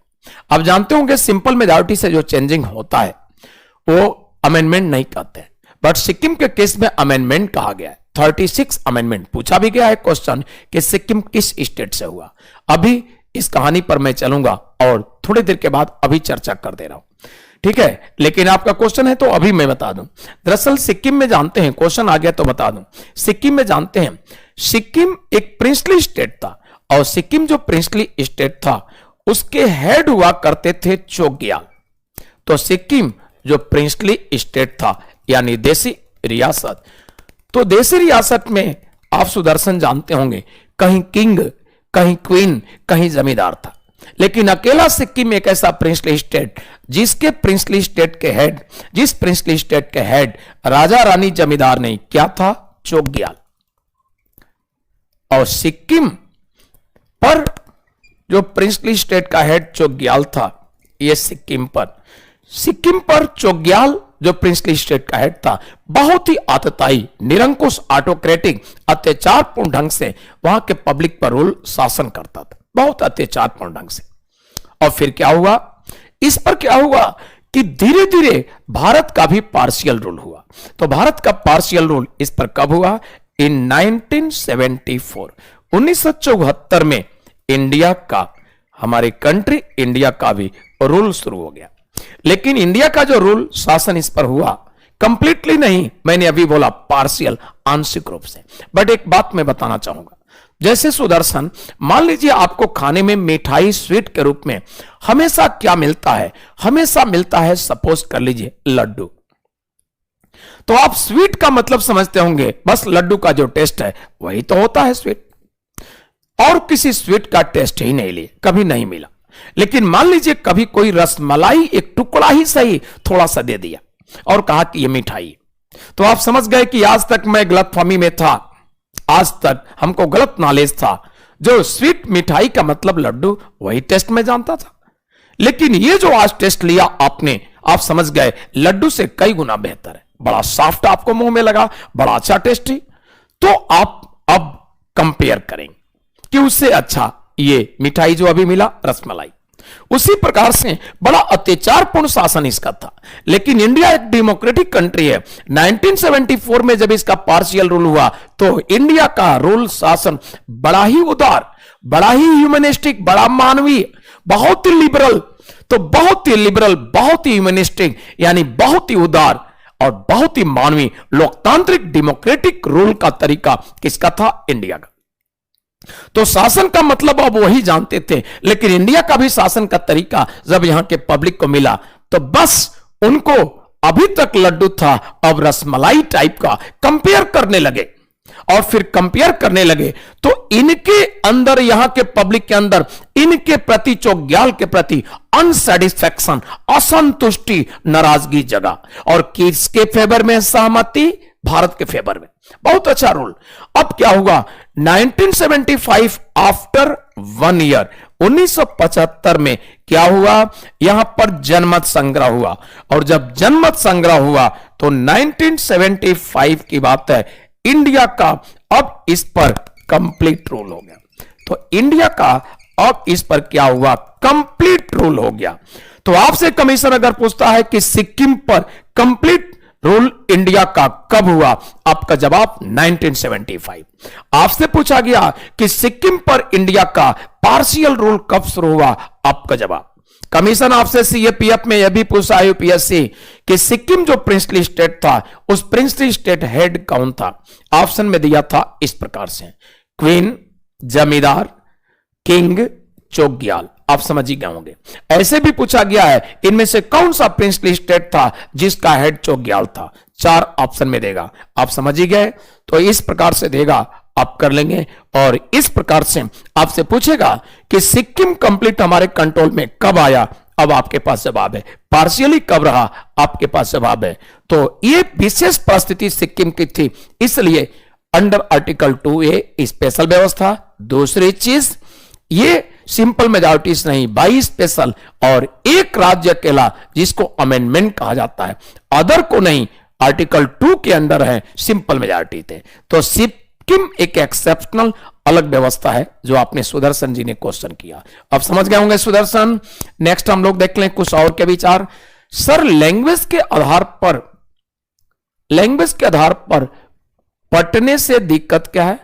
आप जानते होंगे सिंपल मेजॉरिटी से जो चेंजिंग होता है वो अमेंडमेंट नहीं कहते हैं, बट सिक्किम के केस में अमेंडमेंट कहा गया है। 36 अमेंडमेंट पूछा भी गया है क्वेश्चन कि सिक्किम किस स्टेट से हुआ। अभी इस कहानी पर मैं चलूंगा और थोड़ी देर के बाद अभी चर्चा कर दे रहा हूं, ठीक है? लेकिन आपका क्वेश्चन है तो अभी मैं बता दूं। दरअसल सिक्किम में जानते हैं, क्वेश्चन आ गया तो बता दूं, सिक्किम में जानते हैं, सिक्किम एक प्रिंसली स्टेट था और सिक्किम जो प्रिंसली स्टेट था उसके हेड हुआ करते थे चोग्याल। तो सिक्किम जो प्रिंसली स्टेट था यानी देसी रियासत, तो देसी रियासत में आप सुदर्शन जानते होंगे कहीं किंग, कहीं क्वीन, कहीं जमींदार था। लेकिन अकेला सिक्किम एक ऐसा प्रिंसली स्टेट जिसके प्रिंसली स्टेट के हेड, जिस प्रिंसली स्टेट के हेड राजा रानी जमींदार नहीं, क्या था? चोग्याल। और सिक्किम पर जो प्रिंसली स्टेट का हेड चोग्याल था, ये सिक्किम पर चोग्याल जो प्रिंसली स्टेट का हेड था बहुत ही आतताई, निरंकुश, ऑटोक्रेटिक, अत्याचारपूर्ण ढंग से वहां के पब्लिक पर रूल शासन करता था, बहुत अत्याचारपूर्ण ढंग से। और फिर क्या हुआ? इस पर क्या हुआ कि धीरे धीरे भारत का भी पार्शियल रूल हुआ। तो भारत का पार्शियल रूल इस पर कब हुआ? इन 1974, 1974 में इंडिया का, हमारे कंट्री इंडिया का भी रूल शुरू हो गया। लेकिन इंडिया का जो रूल शासन इस पर हुआ कंप्लीटली नहीं, मैंने अभी बोला पार्शियल, आंशिक रूप से। बट एक बात मैं बताना चाहूंगा, जैसे सुदर्शन, मान लीजिए आपको खाने में मिठाई स्वीट के रूप में हमेशा क्या मिलता है? हमेशा मिलता है, सपोज कर लीजिए, लड्डू। तो आप स्वीट का मतलब समझते होंगे, बस लड्डू का जो टेस्ट है वही तो होता है स्वीट, और किसी स्वीट का टेस्ट ही नहीं लिए, कभी नहीं मिला। लेकिन मान लीजिए कभी कोई रसमलाई एक टुकड़ा ही सही थोड़ा सा दे दिया और कहा कि ये मिठाई, तो आप समझ गए कि आज तक मैं गलतफहमी में था, आज तक हमको गलत नॉलेज था। जो स्वीट मिठाई का मतलब लड्डू, वही टेस्ट में जानता था। लेकिन ये जो आज टेस्ट लिया आपने, आप समझ गए लड्डू से कई गुना बेहतर है, बड़ा सॉफ्ट आपको मुंह में लगा, बड़ा अच्छा टेस्टी। तो आप अब कंपेयर करेंगे कि उससे अच्छा ये मिठाई जो अभी मिला, रसमलाई। उसी प्रकार से बड़ा अत्याचारपूर्ण शासन इसका था। लेकिन इंडिया एक डेमोक्रेटिक कंट्री है। 1974 में जब इसका पार्शियल रूल हुआ तो इंडिया का रूल शासन बड़ा ही उदार, बड़ा ही ह्यूमनिस्टिक, बड़ा मानवीय, बहुत ही लिबरल। तो बहुत ही लिबरल, बहुत ही ह्यूमनिस्टिक, यानी बहुत ही उदार और बहुत ही मानवीय, लोकतांत्रिक, डेमोक्रेटिक रूल का तरीका किसका था? इंडिया का। तो शासन का मतलब अब वही जानते थे। लेकिन इंडिया का भी शासन का तरीका जब यहां के पब्लिक को मिला तो बस उनको अभी तक लड्डू था, अब रसमलाई टाइप का कंपेयर करने लगे। और फिर कंपेयर करने लगे तो इनके अंदर, यहां के पब्लिक के अंदर, इनके प्रति, चोग्याल के प्रति अनसेटिस्फैक्शन, असंतुष्टि, नाराजगी जगा। और किसके फेवर में सहमति? भारत के फेवर में। बहुत अच्छा रूल। अब क्या हुआ? 1975 आफ्टर 1 ईयर, 1975 में क्या हुआ? यहां पर जनमत संग्रह हुआ। और जब जनमत संग्रह हुआ तो 1975 की बात है, इंडिया का अब इस पर कंप्लीट रूल हो गया। तो इंडिया का अब इस पर क्या हुआ? कंप्लीट रूल हो गया। तो आपसे कमीशन अगर पूछता है कि सिक्किम पर कंप्लीट रूल इंडिया का कब हुआ, आपका जवाब 1975। आपसे पूछा गया कि सिक्किम पर इंडिया का पार्शियल रूल कब शुरू हुआ, आपका जवाब। कमीशन आपसे सीएपीएफ में यह भी पूछा है यूपीएससी कि सिक्किम जो प्रिंसली स्टेट था, उस प्रिंसली स्टेट हेड कौन था। ऑप्शन में दिया था इस प्रकार से, क्वीन, जमींदार, किंग, चोग्याल। आप समझ ही गए होंगे। ऐसे भी पूछा गया है इनमें से कौन सा प्रिंसली स्टेट था जिसका हेड चोग्याल था। 4 ऑप्शन में देगा। आप समझ ही गए। तो इस प्रकार से देगा, आप कर लेंगे। और इस प्रकार से आपसे पूछेगा कि सिक्किम कंप्लीट हमारे कंट्रोल में कब आया, अब आपके पास जवाब है। पार्शियली कब रहा, आपके पास जवाब है। तो ये विशेष परिस्थिति सिक्किम की थी, इसलिए अंडर आर्टिकल 2A स्पेशल व्यवस्था। दूसरी चीज, ये सिंपल मेजॉरिटीज नहीं, 22 स्पेशल और एक राज्य अकेला जिसको अमेंडमेंट कहा जाता है, अदर को नहीं, आर्टिकल 2 के अंदर है, सिंपल मेजॉरिटी थे। तो सिक्किम एक एक्सेप्शनल अलग व्यवस्था है, जो आपने सुदर्शन जी ने क्वेश्चन किया। अब समझ गए होंगे सुदर्शन। नेक्स्ट हम लोग देख लें कुछ और के विचार। सर, लैंग्वेज के आधार पर पटने से दिक्कत क्या है,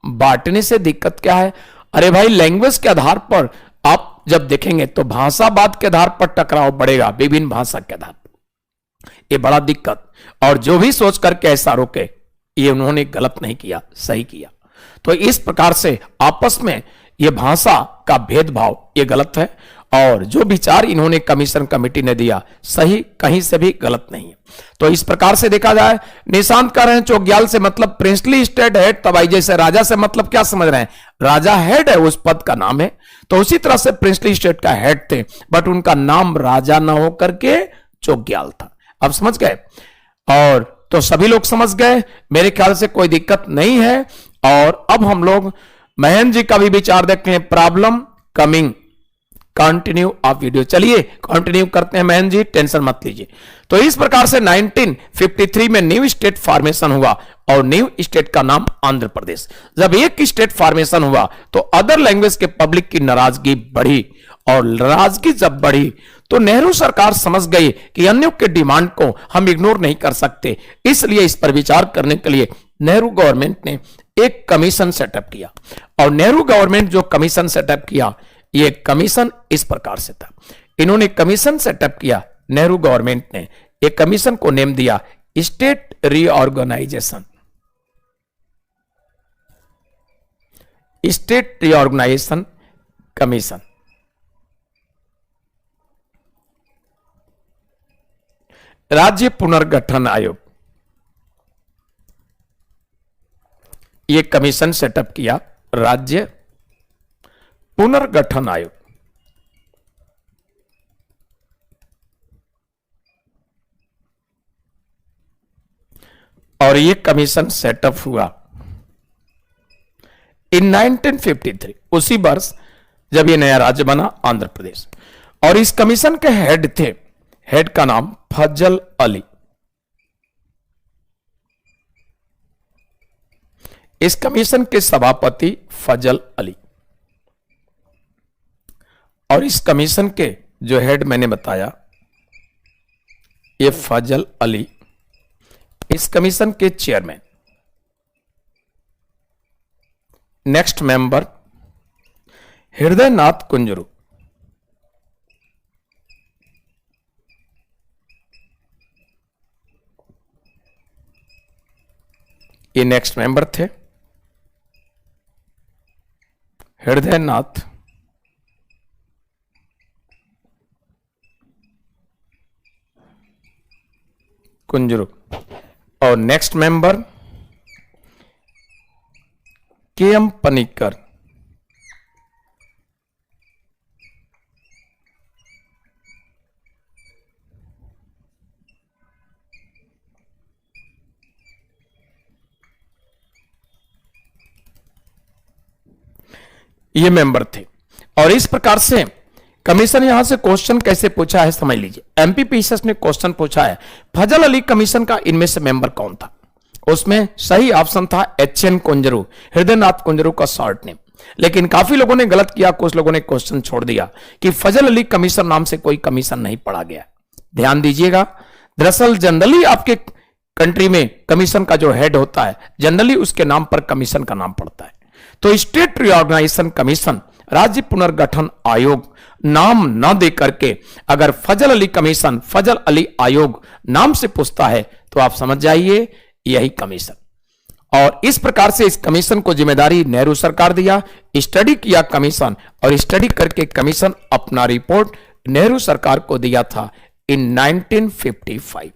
बांटने से दिक्कत क्या है। अरे भाई, लैंग्वेज के आधार पर आप जब देखेंगे तो भाषावाद के आधार पर टकराव बढ़ेगा, विभिन्न भाषा के आधार पर। ये बड़ा दिक्कत। और जो भी सोच करके ऐसा रोके, ये उन्होंने गलत नहीं किया, सही किया। तो इस प्रकार से आपस में ये भाषा का भेदभाव ये गलत है। और जो विचार इन्होंने कमीशन कमेटी ने दिया, सही कहीं से भी गलत नहीं है। तो इस प्रकार से देखा जाए, निशांत कह रहे हैं चोग्याल से मतलब प्रिंसली स्टेट हेड, तबाई जैसे राजा से मतलब क्या समझ रहे हैं, राजा हेड है, उस पद का नाम है। तो उसी तरह से प्रिंसली स्टेट का हेड थे, बट उनका नाम राजा ना हो करके चोग्याल था। अब समझ गए। और तो सभी लोग समझ गए, मेरे ख्याल से कोई दिक्कत नहीं है। और अब हम लोग महेंद्र जी का भी विचार देखते हैं। प्रॉब्लम कमिंग, कंटिन्यू आप वीडियो। चलिए कंटिन्यू करते हैं महेंद्र जी, टेंशन मत लीजिए। तो इस प्रकार से 1953 में न्यू स्टेट फॉर्मेशन हुआ और न्यू स्टेट का नाम आंध्र प्रदेश। जब एक स्टेट फॉर्मेशन हुआ तो अदर लैंग्वेज के पब्लिक की नाराजगी बढ़ी, और नाराजगी जब बढ़ी तो नेहरू सरकार समझ गई कि अन्यों के डिमांड को हम इग्नोर नहीं कर सकते। इसलिए इस पर विचार करने के लिए नेहरू गवर्नमेंट ने एक कमीशन सेटअप किया। और नेहरू गवर्नमेंट जो कमीशन सेटअप किया, ये कमीशन इस प्रकार से था। इन्होंने कमीशन सेटअप किया, नेहरू गवर्नमेंट ने एक कमीशन को नेम दिया state reorganisation, state reorganisation commission. राज्य पुनर्गठन आयोग, ये कमीशन सेटअप किया, राज्य पुनर्गठन आयोग। और ये कमीशन सेटअप हुआ इन 1953, उसी वर्ष जब ये नया राज्य बना आंध्र प्रदेश। और इस कमीशन के हेड थे, हेड का नाम फजल अली। इस कमीशन के सभापति फजल अली। और इस कमीशन के जो हेड मैंने बताया, ये फजल अली। इस कमीशन के चेयरमैन, नेक्स्ट मेंबर हृदय नाथ कुंजरू। ये नेक्स्ट मेंबर थे हृदय नाथ कुंजरू। और नेक्स्ट मेंबर के.एम. पनिक्कर। ये मेंबर थे। और इस प्रकार से कमीशन यहां से क्वेश्चन कैसे पूछा है समझ लीजिए। एमपीपीएसएस ने क्वेश्चन पूछा है फजल अली कमीशन का इनमें से मेंबर कौन था। उसमें सही ऑप्शन था एच.एन. कुंजरू, हृदयनाथ कुंजरू का शॉर्ट नेम। लेकिन काफी लोगों ने गलत किया, कुछ लोगों ने क्वेश्चन छोड़ दिया कि फजल अली कमीशन नाम से कोई कमीशन नहीं पढ़ा गया। ध्यान दीजिएगा, दरअसल जनरली आपके कंट्री में कमीशन का जो हेड होता है, जनरली उसके नाम पर कमीशन का नाम पड़ता है। तो स्टेट रिऑर्गेनाइजेशन कमीशन, राज्य पुनर्गठन आयोग नाम न दे करके अगर फजल अली कमीशन, फजल अली आयोग नाम से पूछता है तो आप समझ जाइए यही कमीशन। और इस प्रकार से इस कमीशन को जिम्मेदारी नेहरू सरकार दिया, स्टडी किया कमीशन, और स्टडी करके कमीशन अपना रिपोर्ट नेहरू सरकार को दिया था इन 1955।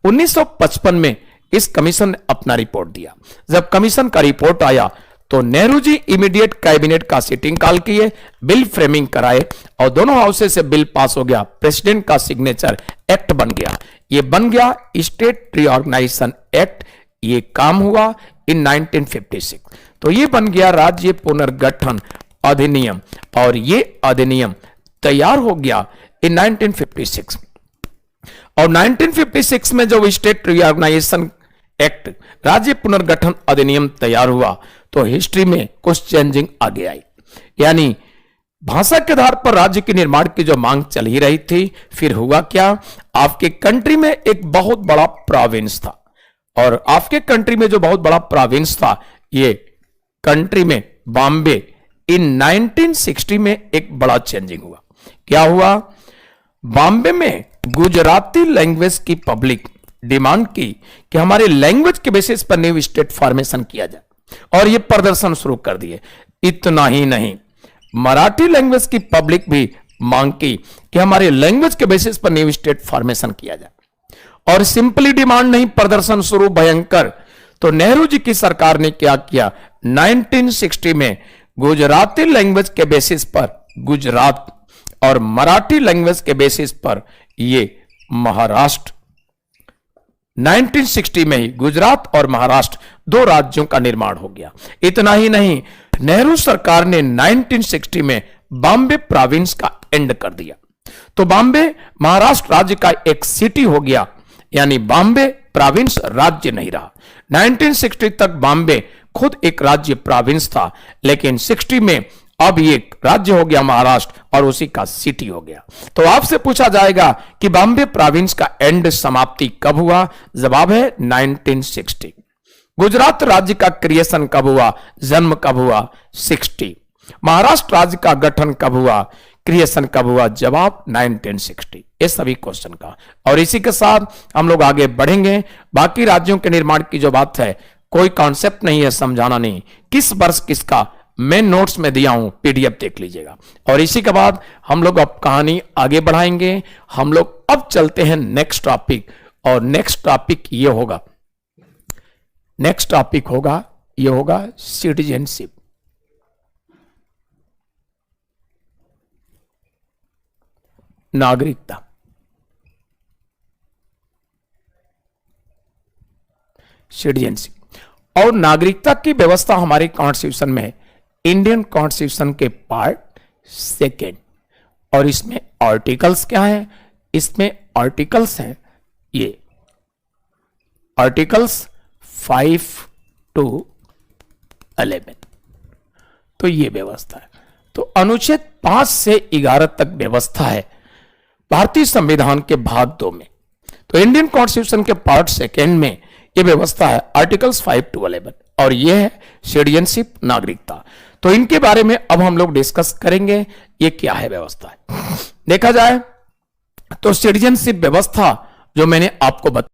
1955 में इस कमीशन ने अपना रिपोर्ट दिया। जब कमीशन का रिपोर्ट आया तो नेहरू जी इमीडिएट कैबिनेट का सीटिंग कॉल किए, बिल फ्रेमिंग कराए और दोनों हाउसेस से बिल पास हो गया, प्रेसिडेंट का सिग्नेचर, एक्ट बन गया। ये बन गया स्टेट रिऑर्गेनाइजेशन एक्ट। ये काम हुआ इन 1956। तो ये बन गया राज्य पुनर्गठन अधिनियम, और ये अधिनियम तैयार हो गया इन 1956। और 1956 में जब स्टेट रिऑर्गेनाइजेशन एक्ट, राज्य पुनर्गठन अधिनियम तैयार हुआ तो हिस्ट्री में कुछ चेंजिंग आगे आई। यानी भाषा के आधार पर राज्य के निर्माण की जो मांग चल ही रही थी, फिर हुआ क्या, आपके कंट्री में एक बहुत बड़ा प्रोविंस था, और आपके कंट्री में जो बहुत बड़ा प्रोविंस था, ये कंट्री में बॉम्बे, इन 1960 में एक बड़ा चेंजिंग हुआ। क्या हुआ, बॉम्बे में गुजराती लैंग्वेज की पब्लिक डिमांड की कि हमारे लैंग्वेज के बेसिस पर न्यू स्टेट फॉर्मेशन किया जाए, और ये प्रदर्शन शुरू कर दिए। इतना ही नहीं, मराठी लैंग्वेज की पब्लिक भी मांग की कि हमारे लैंग्वेज के बेसिस पर न्यू स्टेट फॉर्मेशन किया जाए। और सिंपली डिमांड नहीं, प्रदर्शन शुरू भयंकर। तो नेहरू जी की सरकार ने क्या किया, 1960 में गुजराती लैंग्वेज के बेसिस पर गुजरात और मराठी लैंग्वेज के बेसिस पर ये महाराष्ट्र, 1960 में ही गुजरात और महाराष्ट्र दो राज्यों का निर्माण हो गया। इतना ही नहीं, नेहरू सरकार ने 1960 में बॉम्बे प्रोविंस का एंड कर दिया। तो बॉम्बे महाराष्ट्र राज्य का एक सिटी हो गया, यानी बॉम्बे प्रोविंस राज्य नहीं रहा। 1960 तक बॉम्बे खुद एक राज्य प्रोविंस था, लेकिन 60 में अब ये राज्य हो गया महाराष्ट्र, और उसी का सिटी हो गया। तो आपसे पूछा जाएगा कि बॉम्बे प्रोविंस का एंड, समाप्ति कब हुआ? जवाब है 1960। गुजरात राज्य का क्रिएशन कब हुआ, जन्म कब हुआ? 60। महाराष्ट्र राज्य का गठन कब हुआ, क्रिएशन कब हुआ? जवाब 1960। ये सभी क्वेश्चन का, और इसी के साथ हम लोग आगे बढ़ेंगे। बाकी राज्यों के निर्माण की जो बात है, कोई कॉन्सेप्ट नहीं है, समझाना नहीं, किस वर्ष किसका, मैं नोट्स में दिया हूं, पीडीएफ देख लीजिएगा। और इसी के बाद हम लोग अब कहानी आगे बढ़ाएंगे। हम लोग अब चलते हैं नेक्स्ट टॉपिक, और नेक्स्ट टॉपिक ये होगा, नेक्स्ट टॉपिक होगा, ये होगा सिटीजनशिप। नागरिकता। सिटीजनशिप और नागरिकता की व्यवस्था हमारे कॉन्स्टिट्यूशन में है, इंडियन कॉन्स्टिट्यूशन के पार्ट 2, और इसमें आर्टिकल्स क्या हैं? इसमें आर्टिकल्स हैं ये आर्टिकल्स 5 to 11। तो ये व्यवस्था है। तो अनुच्छेद 5 से 11 तक व्यवस्था है भारतीय संविधान के भाग 2 में। तो इंडियन कॉन्स्टिट्यूशन के पार्ट 2 में ये व्यवस्था है आर्टिकल्स 5 to 11, और ये है सिटीजनशिप, नागरिकता। तो इनके बारे में अब हम लोग डिस्कस करेंगे, ये क्या है व्यवस्था है। देखा जाए तो सिटीजनशिप व्यवस्था जो मैंने आपको बताया,